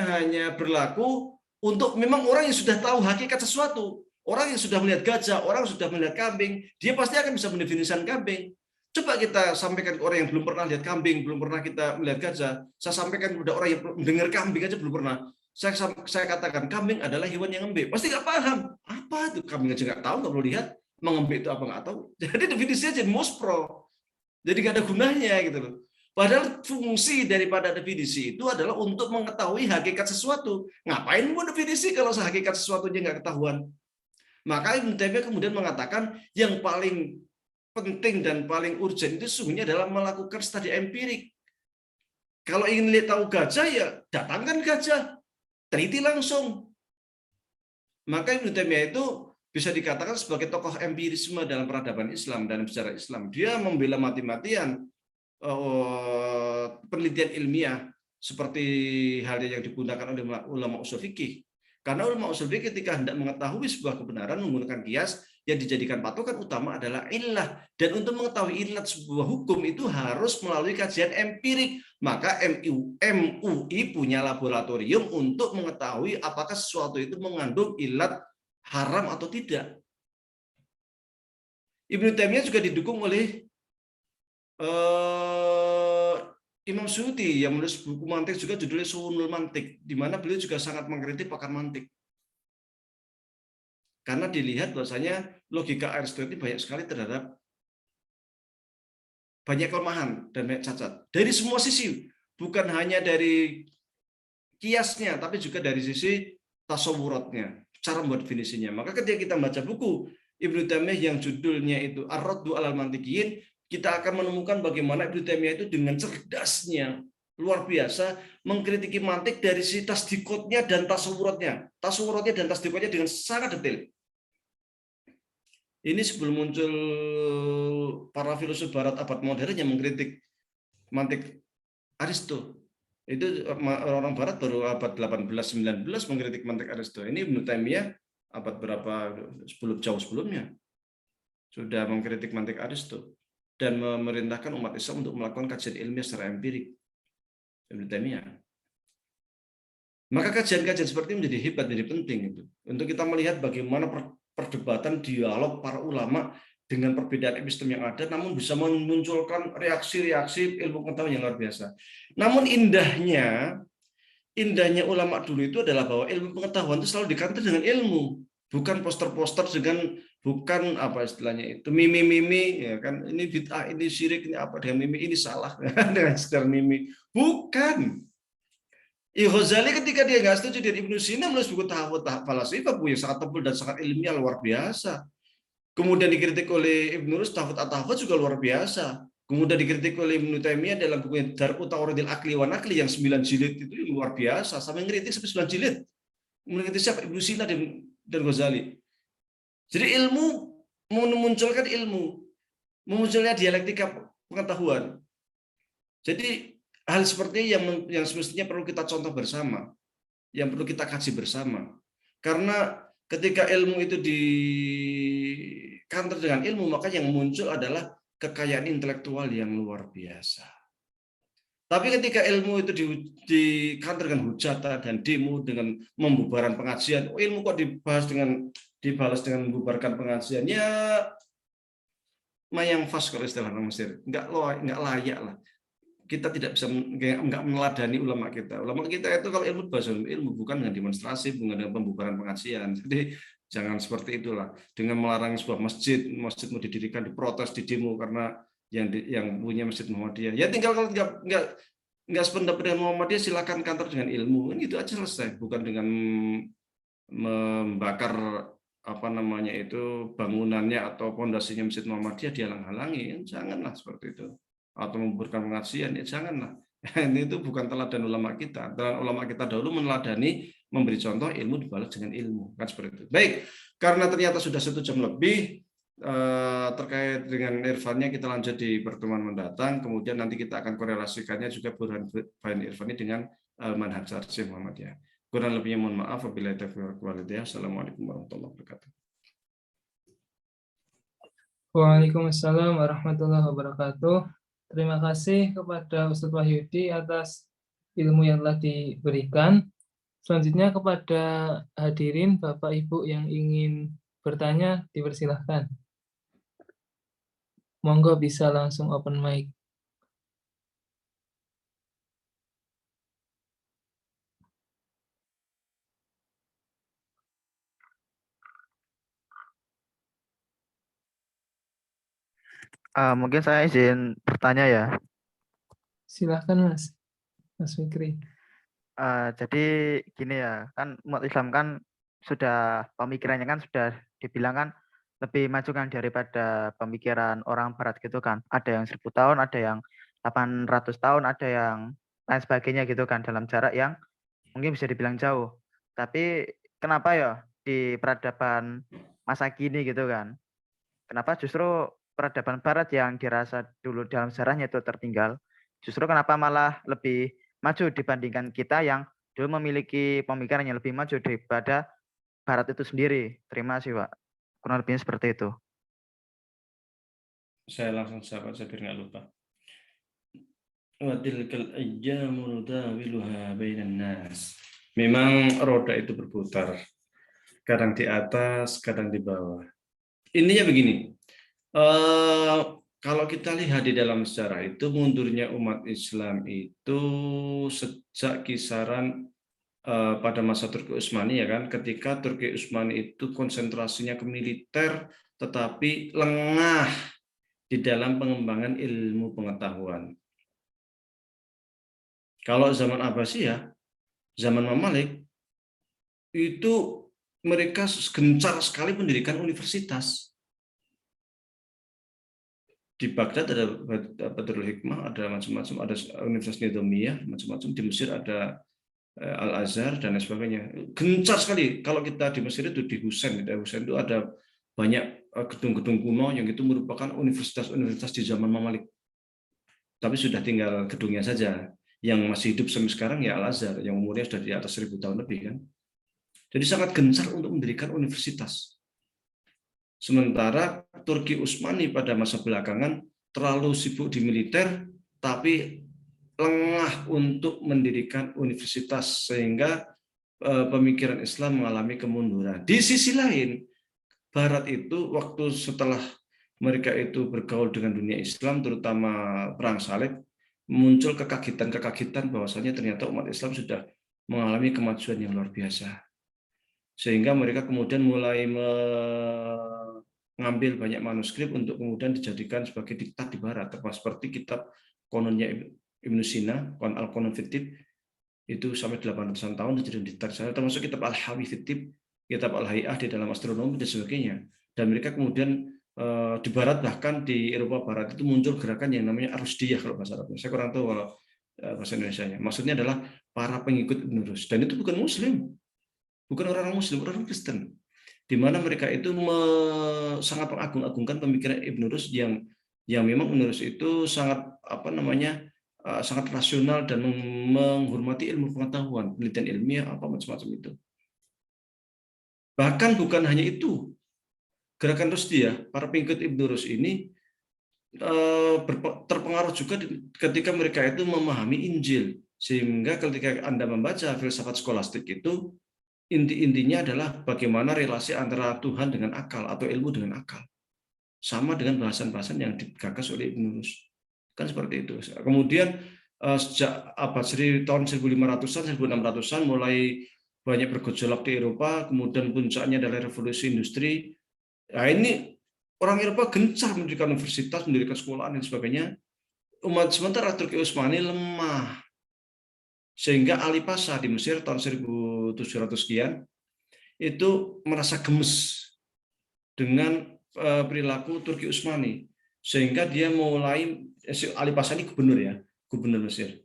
hanya berlaku untuk memang orang yang sudah tahu hakikat sesuatu. Orang yang sudah melihat gajah, orang yang sudah melihat kambing, dia pasti akan bisa mendefinisikan kambing. Coba kita sampaikan ke orang yang belum pernah lihat kambing, belum pernah kita melihat gajah. Saya sampaikan kepada orang yang mendengar kambing aja belum pernah. Saya katakan kambing adalah hewan yang lembek. Pasti nggak paham. Apa itu? Kambing aja nggak tahu, nggak perlu lihat. Mengembik itu apa nggak tahu. Jadi definisinya jadi muspro. Jadi nggak ada gunanya gitu loh. Padahal fungsi daripada definisi itu adalah untuk mengetahui hakikat sesuatu. Ngapain mau definisi kalau hakikat sesuatunya nggak ketahuan? Maka Ibnu Taimiyah kemudian mengatakan yang paling penting dan paling urgent itu sesungguhnya adalah melakukan studi empirik. Kalau ingin lihat tahu gajah, ya datangkan gajah, teliti langsung. Maka Ibnu Taimiyah itu bisa dikatakan sebagai tokoh empirisme dalam peradaban Islam dan sejarah Islam. Dia membela mati-matian penelitian ilmiah seperti halnya yang digunakan oleh ulama usul fikih. Karena ulama usul fikih ketika hendak mengetahui sebuah kebenaran menggunakan kias, yang dijadikan patokan utama adalah illah. Dan untuk mengetahui illat sebuah hukum itu harus melalui kajian empirik. Maka MUI punya laboratorium untuk mengetahui apakah sesuatu itu mengandung illat haram atau tidak. Ibnu Taimiyah juga didukung oleh Imam Suyuti yang menulis buku mantik juga judulnya Su'unul Mantik, di mana beliau juga sangat mengkritik pakar mantik. Karena dilihat bahwasanya logika Aristoteles ini banyak sekali terhadap banyak kelemahan dan banyak cacat. Dari semua sisi, bukan hanya dari kiasnya, tapi juga dari sisi tasawuratnya, cara membuat definisinya. Maka ketika kita baca buku Ibnu Taimiyah yang judulnya itu Ar-Raddu 'alal Mantiqiyin, kita akan menemukan bagaimana Ibnu Taimiyah itu dengan cerdasnya luar biasa mengkritiki mantik dari sisi tasdikotnya dan tasawuratnya dan tasdikotnya dengan sangat detail. Ini sebelum muncul para filsuf Barat abad modern yang mengkritik mantik Aristo. Itu orang Barat baru abad 18-19 mengkritik mantik Aristo. Ini Ibnu Taimiyah abad berapa jauh sebelumnya sudah mengkritik mantik Aristo dan memerintahkan umat Islam untuk melakukan kajian ilmiah secara empirik. Ibnu Taimiyah. Maka kajian-kajian seperti ini menjadi hebat, menjadi penting itu. Untuk kita melihat bagaimana perdebatan dialog para ulama dengan perbedaan epistem yang ada, namun bisa memunculkan reaksi-reaksi ilmu pengetahuan yang luar biasa. Namun indahnya ulama dulu itu adalah bahwa ilmu pengetahuan itu selalu dikantor dengan ilmu, bukan poster-poster dengan bukan apa istilahnya itu mimi-mimi ya kan, ini bid'ah, ini syirik, ini apa dengan mimi, ini salah dengan sekedar mimi, bukan. Ghazali ketika dia nggak setuju dengan Ibnu Sina menulis buku Tahawut Falasifah yang sangat tebal dan sangat ilmiah luar biasa. Kemudian dikritik oleh Ibnu Rus, Tahawut At-Tahawut juga luar biasa. Kemudian dikritik oleh Ibnu Taimiyah dalam buku Dar'u Ta'aridil Aqli wa Naqli yang 9 jilid itu luar biasa, sampai ngeritik sampai 9 jilid. Mengkritik siapa? Ibnu Sina dan Ghazali. Jadi ilmu memunculkan ilmu, memunculnya dialektika pengetahuan. Jadi hal seperti yang semestinya perlu kita contoh bersama, yang perlu kita kaji bersama. Karena ketika ilmu itu dikantor dengan ilmu, maka yang muncul adalah kekayaan intelektual yang luar biasa. Tapi ketika ilmu itu di-counter dengan hujatan dan demo dengan membubarkan pengajian, ilmu kok dibalas dengan membubarkan pengajian, ya mayang fas kalau istilah orang Mesir, nggak layak lah. Kita tidak bisa nggak meneladani ulama kita. Ulama kita itu kalau ilmu bahasa ilmu, bukan dengan demonstrasi, bukan dengan pembubaran pengajian. Jadi jangan seperti itulah. Dengan melarang sebuah masjid mau didirikan, diprotes, di demo karena yang punya masjid Muhammadiyah. Ya tinggal kalau nggak sependapat dengan Muhammadiyah, silakan kantor dengan ilmu. Kan itu aja selesai, bukan dengan membakar apa namanya itu bangunannya atau pondasinya masjid Muhammadiyah dihalang-halangi. Janganlah seperti itu. Atau membubarkan pengajian, ya janganlah. Ini itu bukan teladan ulama kita. Teladan ulama kita dahulu meneladani, memberi contoh, ilmu dibalas dengan ilmu, kan seperti itu. Baik, karena ternyata sudah 1 jam lebih terkait dengan irfannya, kita lanjut di pertemuan mendatang. Kemudian nanti kita akan korelasikannya juga burhan irfani dengan manhaj Syekh Muhammadiyah. Kurang lebihnya mohon maaf. Wabillahi taufiq wal hidayah. Assalamualaikum warahmatullahi wabarakatuh. Waalaikumsalam warahmatullahi wabarakatuh. Terima kasih kepada Ustadz Wahyudi atas ilmu yang telah diberikan. Selanjutnya kepada hadirin Bapak Ibu yang ingin bertanya, dipersilahkan. Monggo bisa langsung open mic. Mungkin saya izin bertanya ya. Silahkan Mas Fikri. Jadi gini ya, kan umat Islam kan sudah pemikirannya kan sudah dibilang kan lebih maju kan daripada pemikiran orang Barat gitu kan. Ada yang 1000 tahun, ada yang 800 tahun, ada yang lain sebagainya gitu kan, dalam jarak yang mungkin bisa dibilang jauh. Tapi kenapa ya di peradaban masa kini gitu kan, kenapa justru peradaban Barat yang dirasa dulu dalam sejarahnya itu tertinggal, justru kenapa malah lebih maju dibandingkan kita yang dulu memiliki pemikiran yang lebih maju daripada Barat itu sendiri. Terima kasih, Pak. Kurang lebihnya seperti itu. Saya langsung jawab aja biar nggak lupa. Wa tilkal ayyamu nudawiluha bainan nas. Memang roda itu berputar, kadang di atas, kadang di bawah. Intinya begini, kalau kita lihat di dalam sejarah itu, mundurnya umat Islam itu sejak kisaran pada masa Turki Utsmani ya kan, ketika Turki Utsmani itu konsentrasinya ke militer, tetapi lengah di dalam pengembangan ilmu pengetahuan. Kalau zaman Abbasiyah, zaman Mamalik, itu mereka gencar sekali mendirikan universitas. Di Baghdad ada Badrul Hikmah, ada macam-macam, ada Universitas Nizamiyah, macam-macam. Di Mesir ada Al-Azhar dan lain sebagainya. Gencar sekali. Kalau kita di Mesir itu di Husain itu ada banyak gedung-gedung kuno yang itu merupakan universitas-universitas di zaman Mamalik. Tapi sudah tinggal gedungnya saja. Yang masih hidup sampai sekarang ya Al-Azhar, yang umurnya sudah di atas 1000 tahun lebih kan. Jadi sangat gencar untuk mendirikan universitas. Sementara Turki Utsmani pada masa belakangan terlalu sibuk di militer, tapi lengah untuk mendirikan universitas, sehingga pemikiran Islam mengalami kemunduran. Di sisi lain, Barat itu waktu setelah mereka itu bergaul dengan dunia Islam, terutama Perang Salib, muncul kekagetan bahwasanya ternyata umat Islam sudah mengalami kemajuan yang luar biasa. Sehingga mereka kemudian mulai mengambil banyak manuskrip untuk kemudian dijadikan sebagai diktat di Barat, termasuk seperti kitab kononnya Ibnu Sina, Al-Qanon Fitib, itu sampai 800-an tahun dijadikan diktat sana, termasuk kitab Al-Hawi Fitib, kitab Al-Hay'ah di dalam astronomi dan sebagainya. Dan mereka kemudian di Barat, bahkan di Eropa Barat itu muncul gerakan yang namanya Ar-Rusdiyah kalau bahasa Arabnya. Saya kurang tahu kalau bahasa Indonesianya. Maksudnya adalah para pengikut Ibnu Rus, dan itu bukan Muslim. Bukan orang Muslim, orang Kristen, di mana mereka itu sangat mengagung-agungkan pemikiran Ibnu Rus yang memang Ibnu Rus itu sangat sangat rasional dan menghormati ilmu pengetahuan, penelitian ilmiah apa macam-macam itu. Bahkan bukan hanya itu, gerakan Rusdiyah, para pengikut Ibnu Rus ini terpengaruh juga ketika mereka itu memahami Injil, sehingga ketika Anda membaca filsafat skolastik itu inti-intinya adalah bagaimana relasi antara Tuhan dengan akal atau ilmu dengan akal, sama dengan bahasan-bahasan yang digagas oleh Ibn Rus, kan seperti itu. Kemudian sejak abad tahun 1500-an 1600-an mulai banyak bergejolak di Eropa, kemudian puncaknya adalah revolusi industri. Nah, ini orang Eropa gencar mendirikan universitas, mendirikan sekolahan dan sebagainya. Sementara Turki Utsmani lemah. Sehingga Ali Pasha di Mesir tahun 1700 sekian itu merasa gemes dengan perilaku Turki Utsmani. Sehingga dia mulai, Ali Pasha ini gubernur ya, gubernur Mesir.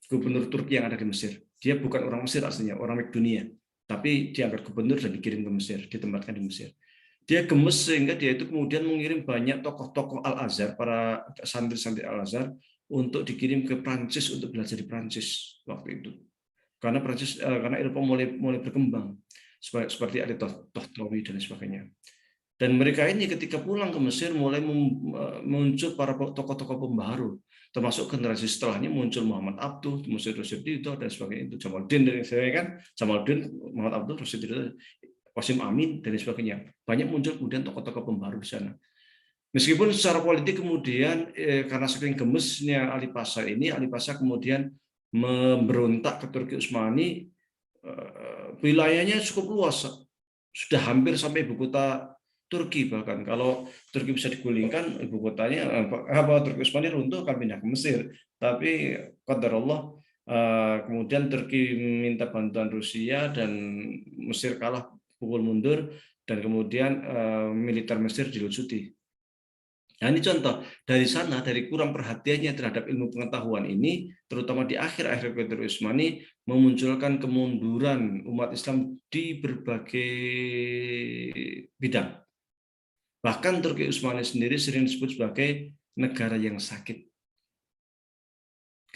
Gubernur Turki yang ada di Mesir. Dia bukan orang Mesir aslinya, orang Makedonia. Tapi diangkat gubernur dan dikirim ke Mesir, ditempatkan di Mesir. Dia gemes sehingga dia itu kemudian mengirim banyak tokoh-tokoh Al-Azhar, para santri-santri Al-Azhar, untuk dikirim ke Prancis untuk belajar di Prancis waktu itu. Karena Eropa mulai berkembang seperti ada Tohtowi dan sebagainya. Dan mereka ini ketika pulang ke Mesir mulai muncul para tokoh-tokoh pembaharu, termasuk generasi setelahnya muncul Muhammad Abduh, Mesir Rasid Ridho dan sebagainya, itu Jamaluddin dari saya kan, Jamaluddin, Muhammad Abduh, Rasid Ridho, Qasim Amin dan sebagainya. Banyak muncul kemudian tokoh-tokoh pembaharu di sana. Meskipun secara politik kemudian karena saking gemesnya Ali Pasha ini, Ali Pasha kemudian memberontak ke Turki Utsmani, wilayahnya cukup luas, sudah hampir sampai ibu kota Turki. Bahkan kalau Turki bisa digulingkan, ibu kotanya Turki Utsmani runtuh akan pindah ke Mesir. Tapi qadarullah kemudian Turki minta bantuan Rusia dan Mesir kalah, pukul mundur, dan kemudian militer Mesir dilucuti. Nah, ini contoh dari sana, dari kurang perhatiannya terhadap ilmu pengetahuan ini, terutama di akhir-akhir Turki Utsmani, memunculkan kemunduran umat Islam di berbagai bidang. Bahkan Turki Utsmani sendiri sering disebut sebagai negara yang sakit.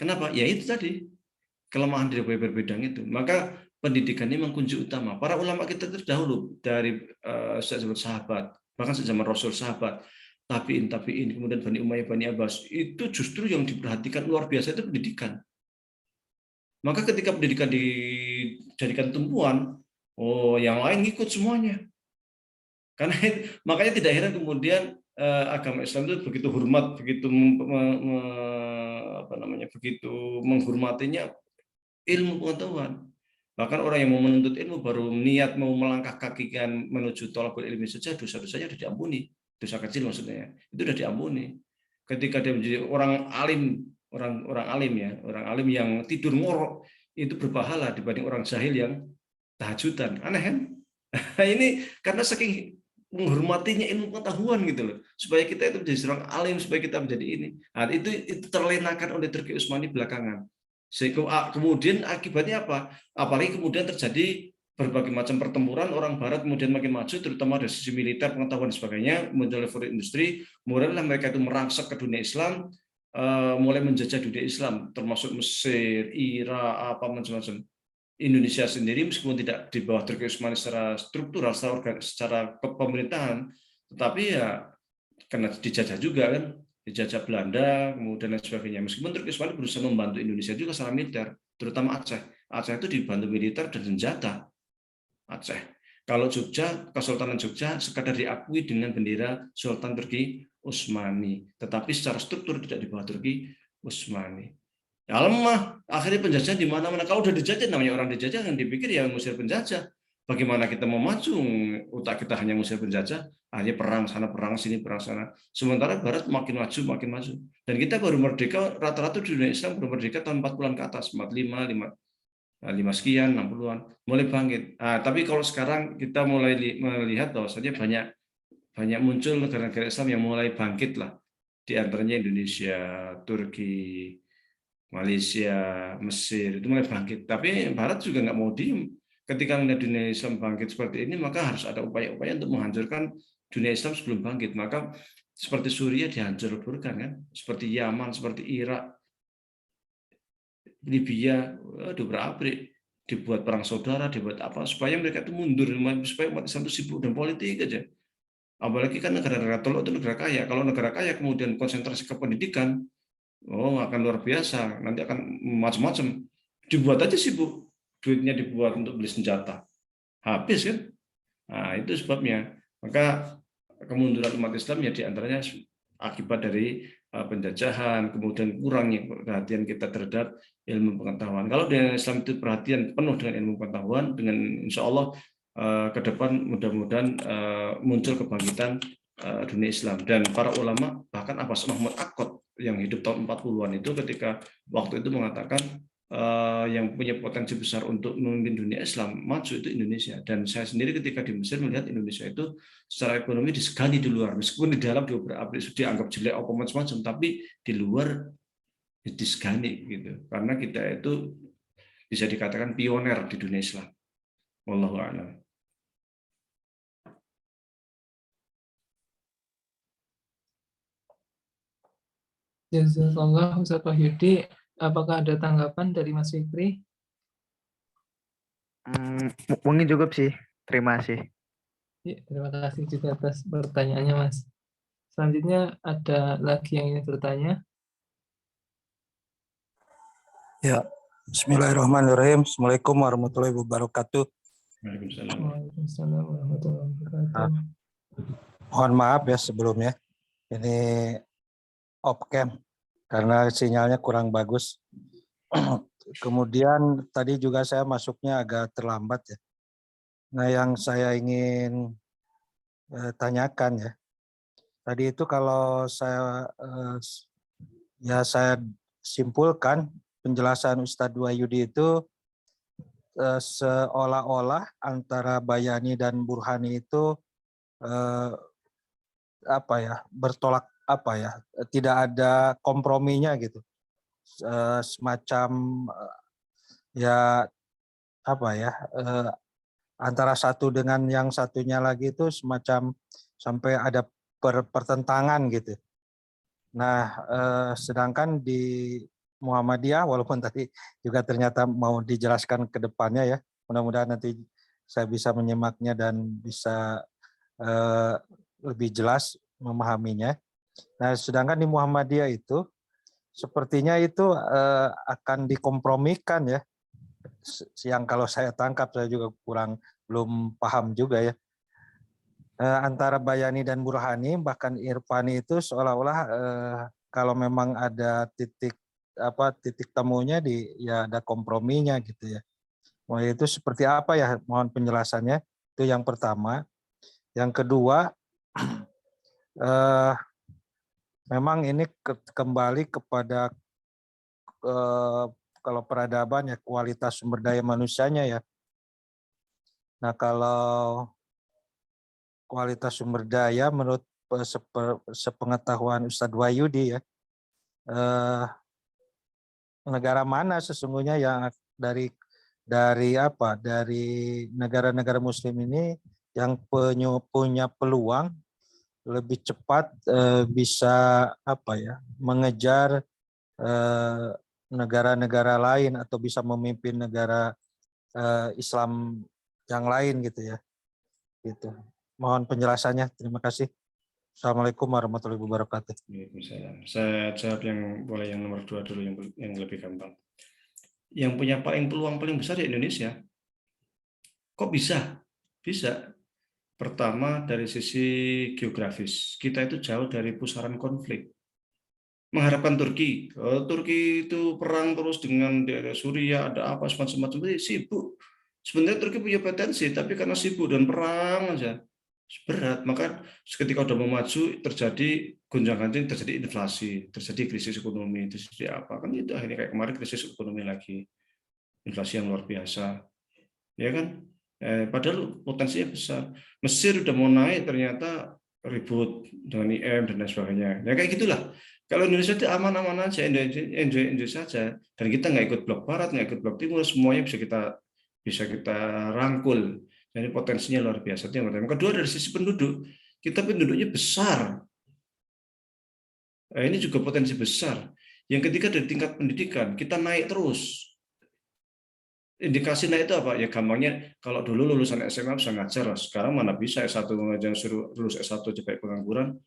Kenapa? Ya itu tadi, kelemahan dari beberapa bidang itu. Maka pendidikan ini memang kunci utama. Para ulama kita terdahulu dari sejak zaman sahabat, bahkan sejak zaman Rasul, sahabat, tabiin, kemudian Bani Umayyah, Bani Abbas, itu justru yang diperhatikan luar biasa itu pendidikan. Maka ketika pendidikan dijadikan tumpuan, yang lain ngikut semuanya. Karena makanya tidak heran kemudian agama Islam itu begitu hormat, begitu begitu menghormatinya ilmu pengetahuan. Bahkan orang yang mau menuntut ilmu baru niat mau melangkah kakikan menuju thalabul ilmi saja, dosa-dosanya sudah diampuni. Dosa kecil maksudnya, itu sudah diampuni. Ketika dia menjadi orang alim, orang alim yang tidur ngorok, itu berpahala dibanding orang jahil yang tahajudan. Aneh kan? Ini karena saking menghormatinya ilmu pengetahuan gitu loh, supaya kita itu menjadi seorang alim, supaya kita menjadi ini. Nah, itu terlenakan oleh Turki Utsmani belakangan. Kemudian akibatnya apa? Apalagi kemudian terjadi berbagai macam pertempuran, orang Barat kemudian makin maju, terutama dari sisi militer, pengetahuan dan sebagainya, muncul revolusi industri, mulailah mereka itu merangsek ke dunia Islam, mulai menjajah dunia Islam, termasuk Mesir, Irak, apa macam-macam. Indonesia sendiri meskipun tidak di bawah Turki Utsmani secara struktural, secara pemerintahan, tetapi ya karena dijajah juga kan, dijajah Belanda, kemudian dan sebagainya. Meskipun Turki Utsmani berusaha membantu Indonesia juga secara militer, terutama Aceh. Aceh itu dibantu militer dan senjata. Aceh. Kalau Jogja, Kesultanan Jogja sekadar diakui dengan bendera Sultan Turki Utsmani, tetapi secara struktur tidak di bawah Turki Utsmani. Ya lemah, akhirnya penjajah di mana-mana. Kalau udah dijajah, namanya orang dijajah yang dipikir ya ngusir penjajah. Bagaimana kita mau maju? Otak kita hanya ngusir penjajah, hanya perang sana, perang sini, perang sana. Sementara Barat makin maju, makin maju. Dan kita baru merdeka, rata-rata di dunia Islam baru merdeka tahun 40-an ke atas, 45, 5 sekian, 60-an, mulai bangkit. Tapi kalau sekarang kita mulai melihat bahwasanya banyak muncul negara-negara Islam yang mulai bangkit lah. Di antaranya Indonesia, Turki, Malaysia, Mesir, itu mulai bangkit. Tapi Barat juga nggak mau diem. Ketika melihat dunia Islam bangkit seperti ini, maka harus ada upaya-upaya untuk menghancurkan dunia Islam sebelum bangkit. Maka seperti Suriah dihancur-hancurkan kan, seperti Yaman, seperti Irak, Libya, dobrak-abrik, dibuat perang saudara, dibuat apa supaya mereka itu mundur, supaya umat Islam itu sibuk dan politik aja. Apalagi kan negara-negara teluk itu negara kaya. Kalau negara kaya kemudian konsentrasi ke pendidikan, oh akan luar biasa. Nanti akan macam-macam. Dibuat aja sih Bu, duitnya dibuat untuk beli senjata. Habis kan? Nah, itu sebabnya. Maka kemunduran umat Islam ya diantaranya akibat dari penjajahan, kemudian kurangnya perhatian kita terhadap ilmu pengetahuan. Kalau di Islam itu perhatian penuh dengan ilmu pengetahuan, dengan insya Allah ke depan mudah-mudahan muncul kebangkitan dunia Islam. Dan para ulama, bahkan Abbas Mahmud Akkad yang hidup tahun 40-an itu ketika waktu itu mengatakan yang punya potensi besar untuk memimpin dunia Islam maju itu Indonesia. Dan saya sendiri ketika di Mesir melihat Indonesia itu secara ekonomi disegani di luar, meskipun di dalam dianggap jelek apa macam-macam, tapi di luar disegani gitu. Karena kita itu bisa dikatakan pioner di dunia Islam. Wallahu a'lam. Jazakallah Ustaz Wahyudi. Apakah ada tanggapan dari Mas Fikri? Mungkin cukup sih. Terima kasih. Ya, terima kasih juga atas pertanyaannya Mas. Selanjutnya ada lagi yang ingin bertanya? Ya, Bismillahirrahmanirrahim. Assalamualaikum warahmatullahi wabarakatuh. Waalaikumsalam. Waalaikumsalam warahmatullahi wabarakatuh. Mohon maaf ya sebelumnya. Ini off-cam karena sinyalnya kurang bagus. Kemudian tadi juga saya masuknya agak terlambat ya. Nah, yang saya ingin tanyakan ya. Tadi itu kalau saya saya simpulkan penjelasan Ustadz Wahyudi itu seolah-olah antara Bayani dan Burhani itu bertolak tidak ada komprominya gitu, semacam antara satu dengan yang satunya lagi itu semacam sampai ada pertentangan gitu. Nah, sedangkan di Muhammadiyah, walaupun tadi juga ternyata mau dijelaskan ke depannya ya, mudah-mudahan nanti saya bisa menyimaknya dan bisa lebih jelas memahaminya. Nah, sedangkan di Muhammadiyah itu sepertinya itu akan dikompromikan ya. Yang kalau saya tangkap, saya juga belum paham juga ya. Antara Bayani dan Burhani, bahkan Irfani itu seolah-olah kalau memang ada titik temunya ya ada komprominya gitu ya. Wah, itu seperti apa ya? Mohon penjelasannya. Itu yang pertama. Yang kedua, memang ini kembali kepada kalau peradaban ya kualitas sumber daya manusianya ya. Nah, kalau kualitas sumber daya menurut sepengetahuan Ustadz Wahyudi ya, negara mana sesungguhnya yang dari negara-negara Muslim ini yang punya peluang lebih cepat bisa mengejar negara-negara lain atau bisa memimpin negara Islam yang lain gitu ya. Gitu. Mohon penjelasannya. Terima kasih. Assalamualaikum warahmatullahi wabarakatuh. Waalaikumsalam. Saya jawab yang nomor 2 dulu yang lebih gampang. Yang punya peluang paling besar di Indonesia. Kok bisa? Bisa. Pertama dari sisi geografis. Kita itu jauh dari pusaran konflik. Mengharapkan Turki. Turki itu perang terus dengan daerah Suriah, ada apa semacam-macam, sibuk. Sebenarnya Turki punya potensi, tapi karena sibuk dan perang aja berat. Maka ketika udah mau maju terjadi gonjang-ganjing, terjadi inflasi, terjadi krisis ekonomi, terjadi apa kan itu akhirnya kayak kemarin krisis ekonomi lagi, inflasi yang luar biasa, ya kan? Padahal potensinya besar. Mesir udah mau naik ternyata ribut dengan IM dan lain sebagainya. Ya kayak gitulah. Kalau Indonesia itu aman-aman aja, enjoy saja, dan kita nggak ikut blok barat, nggak ikut blok timur, semuanya bisa kita rangkul. Jadi potensinya luar biasa. Itu yang pertama. Kedua dari sisi penduduk, kita penduduknya besar. Ini juga potensi besar. Yang ketiga dari tingkat pendidikan, kita naik terus. Indikasinya itu apa? Ya gampangnya kalau dulu lulusan SMA bisa ngajar, sekarang mana bisa S1 mengajar, suruh lulus S1 aja kayak pengangguran.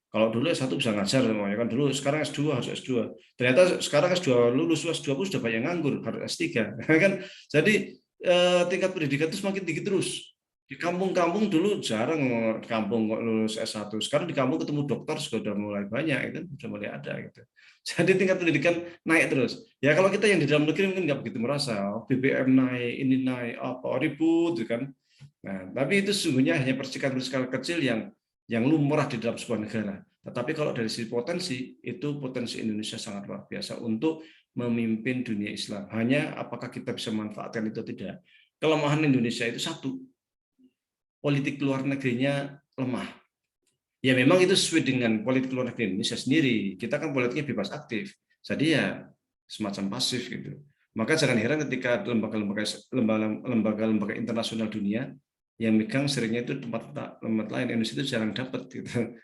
Kalau dulu S1 bisa ngajar semuanya kan dulu, sekarang S2 harus S2. Ternyata sekarang S2 lulus S2 pun sudah banyak nganggur, harus S3 kan. Jadi tingkat pendidikan itu semakin tinggi terus. Di kampung-kampung dulu jarang di kampung kok lulus S1. Sekarang di kampung ketemu dokter sudah mulai banyak itu, sudah mulai ada gitu. Jadi tingkat pendidikan naik terus. Ya kalau kita yang di dalam negeri mungkin nggak begitu merasa, BBM naik, ini naik, apa ribut gitu kan. Nah, tapi itu sesungguhnya hanya percikan-percikan kecil yang lumrah di dalam sebuah negara. Tetapi kalau dari sisi potensi, itu potensi Indonesia sangat luar biasa untuk memimpin dunia Islam. Hanya apakah kita bisa memanfaatkan itu atau tidak. Kelemahan Indonesia itu satu, politik luar negerinya lemah. Ya memang itu sesuai dengan politik luar negeri Indonesia sendiri. Kita kan politiknya bebas aktif. Jadi ya semacam pasif gitu. Maka jangan heran ketika lembaga-lembaga internasional dunia yang megang seringnya itu tempat lain, Indonesia itu jarang dapat gitu.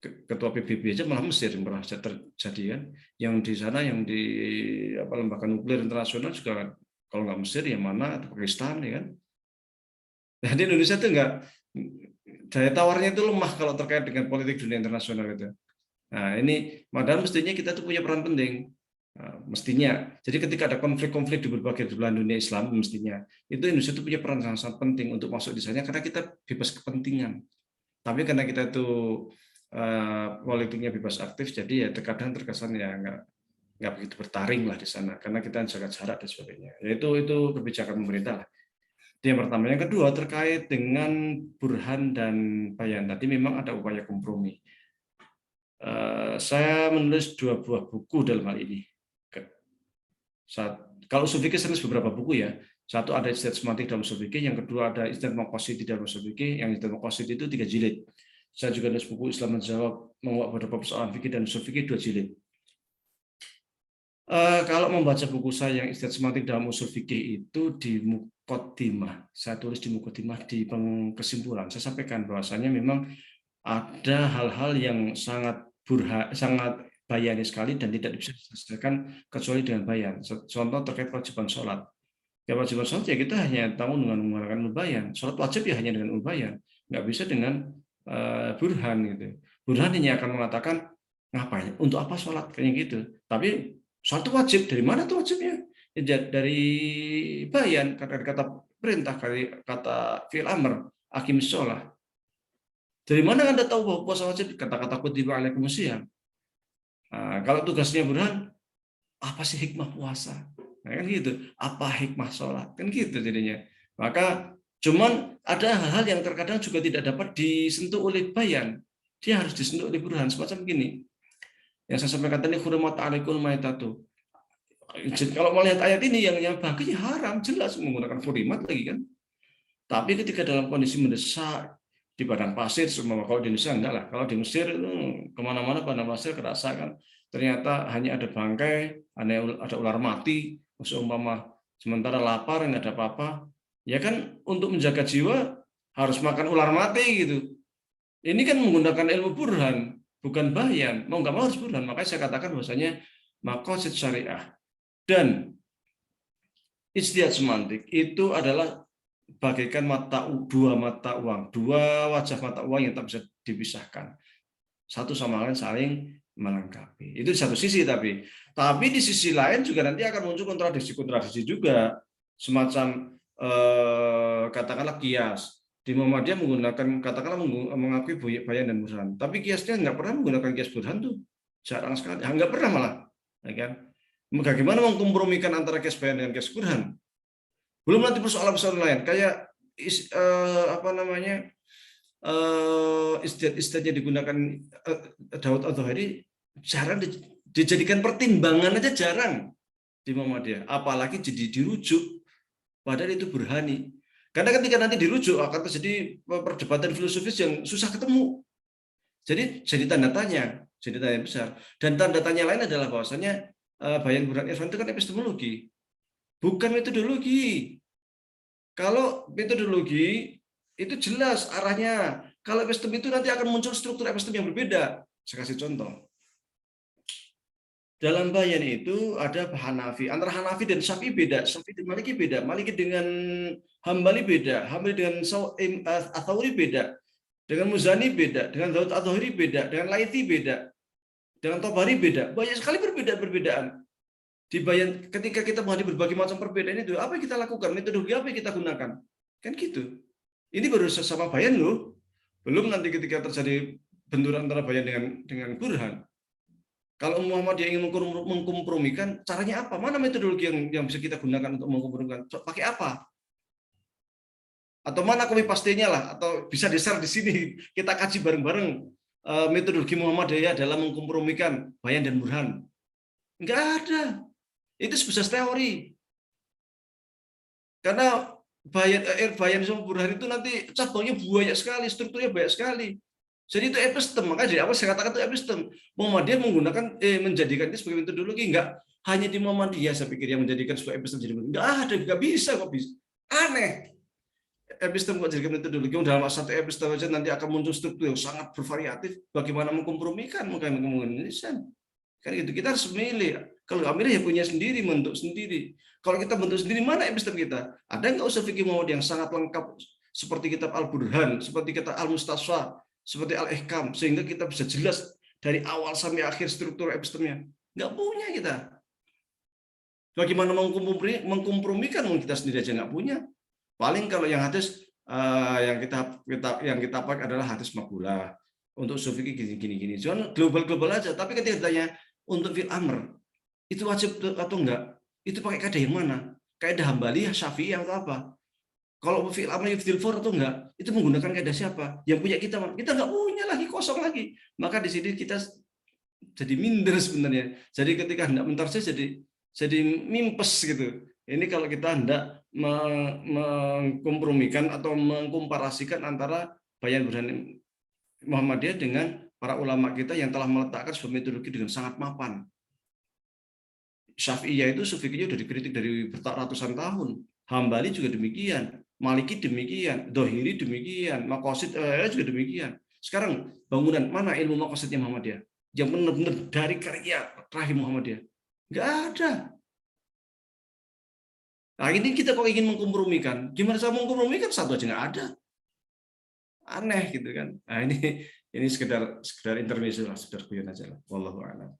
Ketua PBB aja malah Mesir pernah terjadi kan. Yang di sana yang di lembaga nuklir internasional juga kalau nggak Mesir ya mana atau Pakistan ya kan. Jadi Indonesia itu enggak, daya tawarnya itu lemah kalau terkait dengan politik dunia internasional itu. Nah ini, padahal mestinya kita tuh punya peran penting. Nah, mestinya. Jadi ketika ada konflik-konflik di berbagai belahan dunia Islam, mestinya itu Indonesia itu punya peran sangat penting untuk masuk di sana karena kita bebas kepentingan. Tapi karena kita itu politiknya bebas aktif, jadi ya terkadang terkesan ya nggak begitu bertaring lah di sana karena kita jaga jarak dan sebagainya. Yaitu itu kebijakan pemerintah. Itu yang pertama. Yang kedua terkait dengan Burhan dan Bayan. Tadi memang ada upaya kompromi. Saya menulis 2 buah buku dalam hal ini. Kalau usul fikih saya nulis beberapa buku ya. Satu ada Istiad Semantik dalam usul fikih, yang kedua ada Istiad Maqasid dalam usul fikih, yang Istiad Maqasid itu 3 jilid. Saya juga nulis buku Islam Menjawab, menguak beberapa persoalan fikih dan usul fikih 2 jilid. Kalau membaca buku saya yang Istiad Semantik dalam usul fikih itu di muqaddimah, saya tulis di muqaddimah di kesimpulan. Saya sampaikan bahwasanya memang ada hal-hal yang sangat bayani sekali dan tidak bisa diselesaikan kecuali dengan bayan. Contoh terkait kewajiban sholat. Kewajiban sholat ya kita hanya tahu dengan menggunakan bayan. Sholat wajib ya hanya dengan bayan, nggak bisa dengan burhan gitu. Burhan hanya akan mengatakan ngapain, untuk apa sholat kayak gitu. Tapi sholat itu wajib, dari mana tuh wajibnya? Dari bayan, kata perintah, kata fi'il amr, aqimis sholat. Dari mana Anda tahu bahwa puasa wajib? Kata-kata kutiba alaikumus syiyam. Nah, kalau tugasnya Burhan, apa sih hikmah puasa? Nah, kan gitu. Apa hikmah sholat? Kan gitu jadinya. Maka cuman ada hal-hal yang terkadang juga tidak dapat disentuh oleh bayan. Dia harus disentuh oleh Burhan. Semacam gini. Yang saya sampaikan tadi, hurumat alaikul maitatu. Kalau melihat ayat ini yang baginya haram, jelas menggunakan hurimat lagi kan. Tapi ketika dalam kondisi mendesak di padang pasir, semua kalau di Indonesia enggak lah. Kalau di Mesir kemana-mana padang pasir kerasa kan. Ternyata hanya ada bangkai, ada ular mati, seumpama sementara lapar nggak ada apa-apa. Ya kan untuk menjaga jiwa harus makan ular mati gitu. Ini kan menggunakan ilmu burhan, bukan bayan. Mau nggak mau harus burhan. Makanya saya katakan bahwasanya maqasid syariah dan ijtihad semantik itu adalah bagaikan dua mata uang, dua wajah mata uang yang tak bisa dipisahkan. Satu sama lain saling melengkapi. Itu di satu sisi tapi di sisi lain juga nanti akan muncul kontradiksi juga, semacam katakanlah kias. Di Muhammadiyah menggunakan katakanlah mengakui bayan dan burhan, tapi kiasnya nggak pernah menggunakan kias burhan tuh, jarang sekali, nggak pernah malah, ya kan? Bagaimana mengkompromikan antara kias bayan dengan kias burhan? Belum nanti persoalan-persoalan lain kayak istiadatnya digunakan Daud Adh-Dhahiri jarang dijadikan pertimbangan aja, jarang di Muhammadiyah, apalagi jadi dirujuk, padahal itu burhani. Karena ketika nanti dirujuk akan terjadi perdebatan filosofis yang susah ketemu. Jadi tanda tanya besar. Dan tanda tanya lain adalah bahwasanya bayan burhan irfan itu kan epistemologi, bukan metodologi. Kalau metodologi itu jelas arahnya. Kalau epistem itu nanti akan muncul struktur epistem yang berbeda. Saya kasih contoh. Dalam Bayan itu ada Hanafi. Antara Hanafi dan Syafi'i beda. Syafi'i dan Maliki beda. Maliki dengan Hambali beda. Hambali dengan Atsauri beda. Dengan Muzani beda. Dengan Daud Adh-Dhahiri beda. Dengan Laiti beda. Dengan Tabari beda. Banyak sekali perbedaan-perbedaan. Di Bayan, ketika kita menghadapi berbagai macam perbedaan itu, apa yang kita lakukan? Metodologi apa yang kita gunakan? Kan gitu. Ini baru sesama Bayan loh. Belum nanti ketika terjadi benturan antara Bayan dengan Burhan. Kalau Muhammadiyah ingin mengkompromikan, caranya apa? Mana metodologi yang bisa kita gunakan untuk mengkompromikan? Pakai apa? Atau mana copy paste-nya lah? Atau bisa di-share di sini, kita kaji bareng-bareng metodologi Muhammadiyah dalam mengkompromikan Bayan dan Burhan. Enggak ada. Itu sebatas teori. Karena Bayan sama Burhan itu nanti cabangnya banyak sekali, strukturnya banyak sekali. Jadi itu epistem, makanya dari awal saya katakan itu epistem. Muhammadiyah menjadikan itu sebagai metodologi, enggak hanya di Muhammadiyah saya pikir yang menjadikan sebuah epistem jadi metodologi. Enggak ada, enggak bisa kok bisa. Aneh. Epistem kok jadi metodologi. Dalam satu epistem saja nanti akan muncul struktur yang sangat bervariatif. Bagaimana mengkompromikan Indonesia? Kan gitu. Kita harus memilih. Kalau kami ya punya sendiri, bentuk sendiri. Kalau kita bentuk sendiri, mana epistem kita? Ada nggak usul fikih Muhammadiyah yang sangat lengkap seperti kitab Al-Burhan, seperti kitab Al-Mustasfa, seperti Al-Ihkam, sehingga kita bisa jelas dari awal sampai akhir struktur epistemnya. Nggak punya kita. Bagaimana mengkompromikan kita sendiri aja nggak punya. Paling kalau yang hadis yang kita pakai adalah hadis maqbulah untuk sufi gini. Jangan global aja. Tapi ketika ditanya untuk fil amr itu wajib atau enggak? Itu pakai kaidah yang mana? Kaidah Hambali, Syafi'i atau apa? Kalau fil amr yufdil for atau enggak? Itu menggunakan kaidah siapa? Yang punya kita nggak punya lagi, kosong lagi. Maka di sini kita jadi minder sebenarnya. Jadi ketika hendak mentarjih jadi mimpes gitu. Ini kalau kita hendak mengkompromikan atau mengkomparasikan antara Bayan Burhan Muhammadiyah dengan para ulama kita yang telah meletakkan sebuah metodologi dengan sangat mapan. Syafi'iyah itu sufiknya sudah dikritik dari ratusan tahun. Hambali juga demikian. Maliki demikian. Dhahiri demikian. Maqasid juga demikian. Sekarang bangunan mana ilmu maqasidnya Muhammadiyah? Yang benar-benar dari karya rahim Muhammadiyah? Nggak ada. Nah ini kita kok ingin mengkompromikan. Gimana cara mengkompromikan? Satu aja nggak ada. Aneh gitu kan. Nah ini sekedar intermezzo lah, sekedar guyon aja lah. Wallahu a'lam.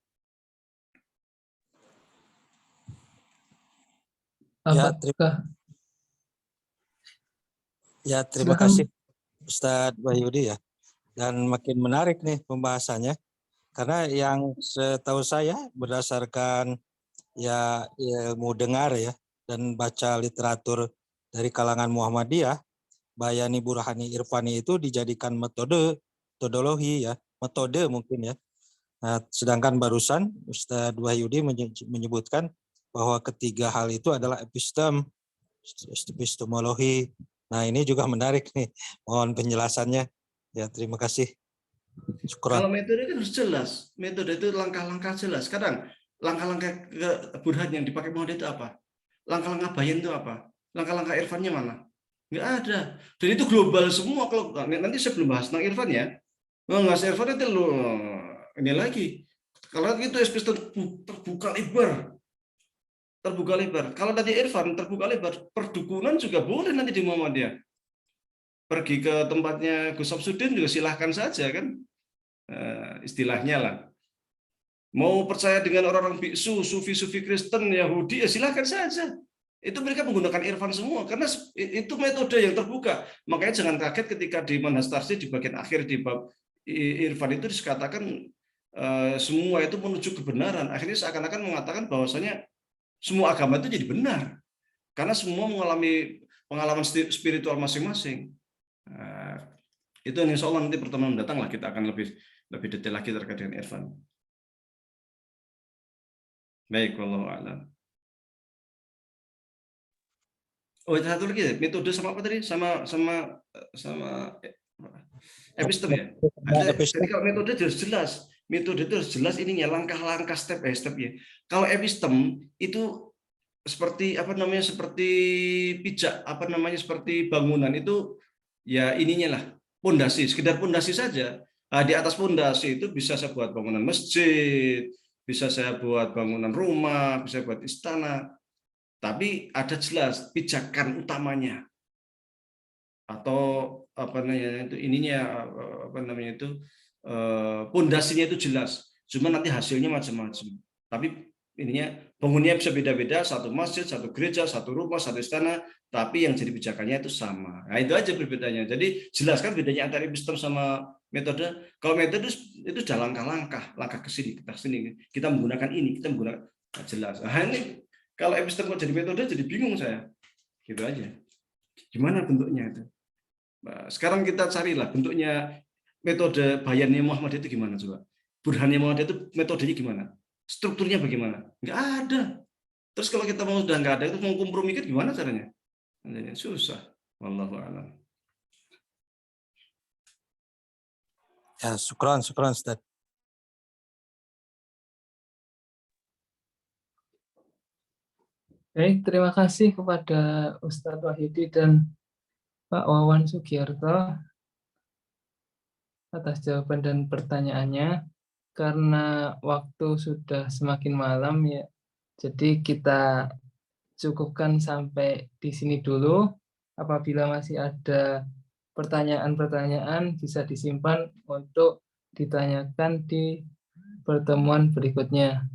Terima kasih Ustadz Wahyudi ya. Dan makin menarik nih pembahasannya. Karena yang setahu saya berdasarkan ya ilmu dengar ya dan baca literatur dari kalangan Muhammadiyah, Bayani, Burhani, Irfani itu dijadikan metodologi ya, metode mungkin ya. Nah, sedangkan barusan Ustadz Wahyudi menyebutkan bahwa ketiga hal itu adalah epistemologi. Nah, ini juga menarik nih. Mohon penjelasannya. Ya, terima kasih. Syukuran. Kalau metode kan harus jelas. Metode itu langkah-langkah jelas. Kadang langkah-langkah Burhan yang dipakai Muhammadiyah itu apa? Langkah-langkah Bayan itu apa? Langkah-langkah Irfannya mana? Nggak ada. Dan itu global semua. Kalau nanti saya belum bahas tentang Irfan ya. Nggak Irfan itu ini lagi. Kalau itu epistem terbuka lebar. Terbuka lebar. Kalau tadi Irfan terbuka lebar, perdukunan juga boleh nanti di Muhammadiyah. Pergi ke tempatnya Gus Samsudin juga silahkan saja kan, istilahnya lah. Mau percaya dengan orang-orang biksu, sufi-sufi Kristen, Yahudi, ya silahkan saja. Itu mereka menggunakan Irfan semua karena itu metode yang terbuka. Makanya jangan kaget ketika di Manhaj Tarsyih di bagian akhir di bab Irfan itu dikatakan semua itu menuju kebenaran. Akhirnya seakan-akan mengatakan bahwasanya semua agama itu jadi benar karena semua mengalami pengalaman spiritual masing-masing. Itu insya Allah nanti pertemuan mendatang lah kita akan lebih detail lagi terkait dengan Irfan. Baik, wallahu a'lam. Oh, satu lagi metode sama apa tadi? Sama epistem ya. Jadi kalau metode jelas. Metode itu harus jelas ininya, langkah-langkah step by step ya. Kalau epistem itu seperti seperti pijak, seperti bangunan itu ya ininya lah, pondasi, sekedar pondasi saja. Nah, di atas pondasi itu bisa saya buat bangunan masjid, bisa saya buat bangunan rumah, bisa buat istana. Tapi ada jelas pijakan utamanya atau apa namanya itu pondasinya itu jelas. Cuma nanti hasilnya macam-macam. Tapi ininya bangunnya bisa beda-beda, satu masjid, satu gereja, satu rumah, satu istana, tapi yang jadi pijakannya itu sama. Nah, itu aja perbedaannya. Jadi jelaskan bedanya antara epistem sama metode. Kalau metode itu sudah langkah ke sini, kita sini. Kita menggunakan ini, kita menggunakan jelas. Nah, ini kalau epistem jadi metode jadi bingung saya. Gitu aja. Gimana bentuknya itu? Nah, sekarang kita carilah bentuknya metode bayannya Muhammad itu gimana coba? Burhannya Muhammad itu metodenya gimana? Strukturnya bagaimana? Nggak ada. Terus kalau kita mau sudah nggak ada itu mau kompromi gimana caranya? Susah. Wallahu a'lam. Ya, syukran Ustaz. Baik, terima kasih kepada Ustadz Wahyudi dan Pak Wawan Sugiarto atas jawaban dan pertanyaannya. Karena waktu sudah semakin malam ya, jadi kita cukupkan sampai di sini dulu. Apabila masih ada pertanyaan-pertanyaan bisa disimpan untuk ditanyakan di pertemuan berikutnya.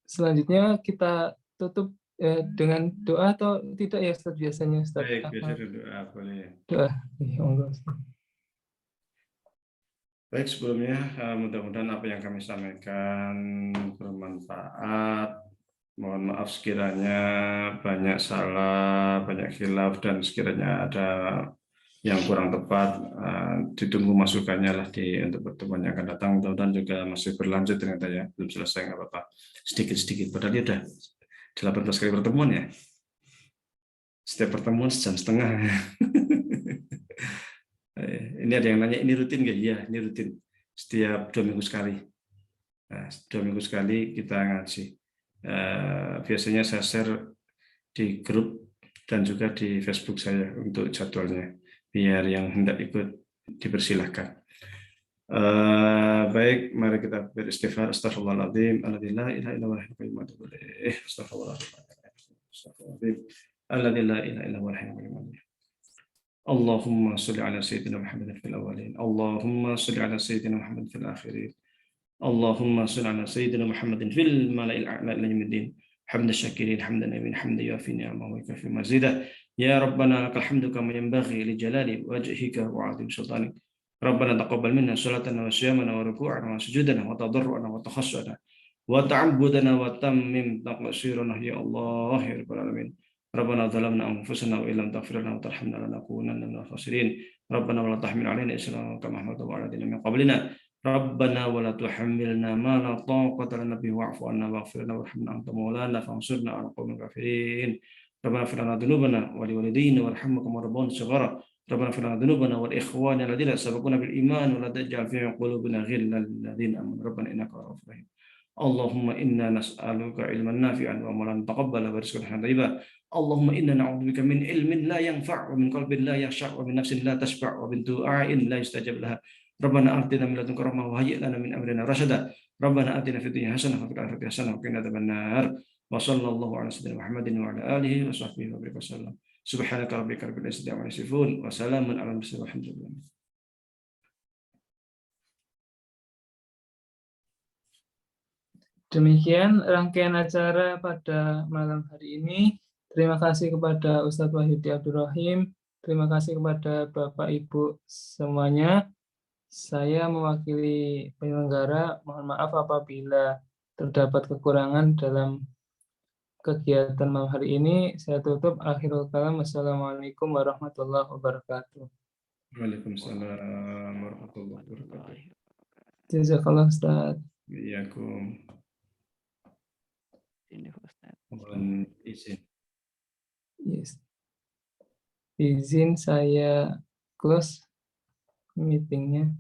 Selanjutnya kita tutup dengan doa atau tidak ya Ustaz biasanya Ustaz? Baik, biasanya doa boleh. Doa. Baik, sebelumnya mudah-mudahan apa yang kami sampaikan bermanfaat. Mohon maaf sekiranya banyak salah, banyak khilaf, dan sekiranya ada yang kurang tepat. Ditunggu masukannya lah untuk pertemuan yang akan datang. Mudah-mudahan juga masih berlanjut ternyata ya, belum selesai nggak apa-apa. Sedikit-sedikit. Padahal dia udah 18 kali pertemuan ya. Setiap pertemuan sejam setengah. Ini ada yang nanya, ini rutin nggak? Iya, ini rutin. Setiap 2 minggu sekali. Nah, 2 minggu sekali kita ngaji. Biasanya saya share di grup dan juga di Facebook saya untuk jadwalnya. Biar yang hendak ikut dipersilahkan. Baik, mari kita beristighfar. Astaghfirullahaladzim. Allahumma salli ala sayyidina Muhammad fil awwalin. Allahumma salli ala sayyidina Muhammad fil akhirin. Allahumma salli ala sayyidina Muhammad fil mala'il a'la ila yaumiddin. Hamdan syakirin, hamdan nabiyin, hamdan yuafi ni'amahu wa yukafi mazidah. Ya Rabbana lakal hamdu kama yanbaghi li jalali wajhika wa 'azimi sultanik. Rabbana taqabbal minna salatana wa siyamana wa ruku'ana wa sujudana wa tadarru'ana wa takhassudana wa ta'abbudana wa tammim taqsirana ya Allah ya rabbal alamin. Rabbana zalamna anfusana wa illam taghfir lana wa tarhamna lanakunanna minal khasirin. Rabbana wa la tahmil 'alaina isran kama hamaltahu 'ala alladziina min qablina. Rabbana wa la tuhammilna ma la taqata lana bihi wa'fu 'anna waghfir lana warhamna anta maulana fansurna 'alal qaumil kafirin. Rabbana ighfir lana dhunubana wa liwalidayna warhamhum kama rabbayana shighara. Rabbana ighfir lana dhunubana wa li ikhwanina alladziina sabaquna bil iman wa la taj'al fi qulubina ghillan lil ladziina amanu rabbana innaka ra'ufur rahim. Allahumma inna nas'aluka ilman nafi'an wa amalan taqabbala wa rizqan thayyiban. Allahumma inna na'udzubika min ilmin la yanfa' wa min qalbin la yakhsha' wa min nafsin la tashba' wa min du'ain la yustajab laha. Rabbana atina min ladunka rahmah wa hayyi' lana min amrina rasyada. Rabbana atina fid dunya hasanah wa fil akhirati hasanah wa qina adzabannar. Wa sallallahu ala sayyidina Muhammadin wa ala alihi wa sahbihi wa baraka wasallam. Subhanaka rabbika rabbil izzati amma yasifun wa salamun alal mursalin walhamdulillah. Demikian rangkaian acara pada malam hari ini. Terima kasih kepada Ustadz Wahyudi Abdul Rahim. Terima kasih kepada Bapak Ibu semuanya. Saya mewakili penyelenggara, mohon maaf apabila terdapat kekurangan dalam kegiatan malam hari ini. Saya tutup. Akhirul kalam. Wassalamualaikum warahmatullahi wabarakatuh. Waalaikumsalam warahmatullahi wabarakatuh. Jazakallah Ustaz. Iyakum. Ini Ustaz. Mohon izin. Yes. Izin saya close meetingnya.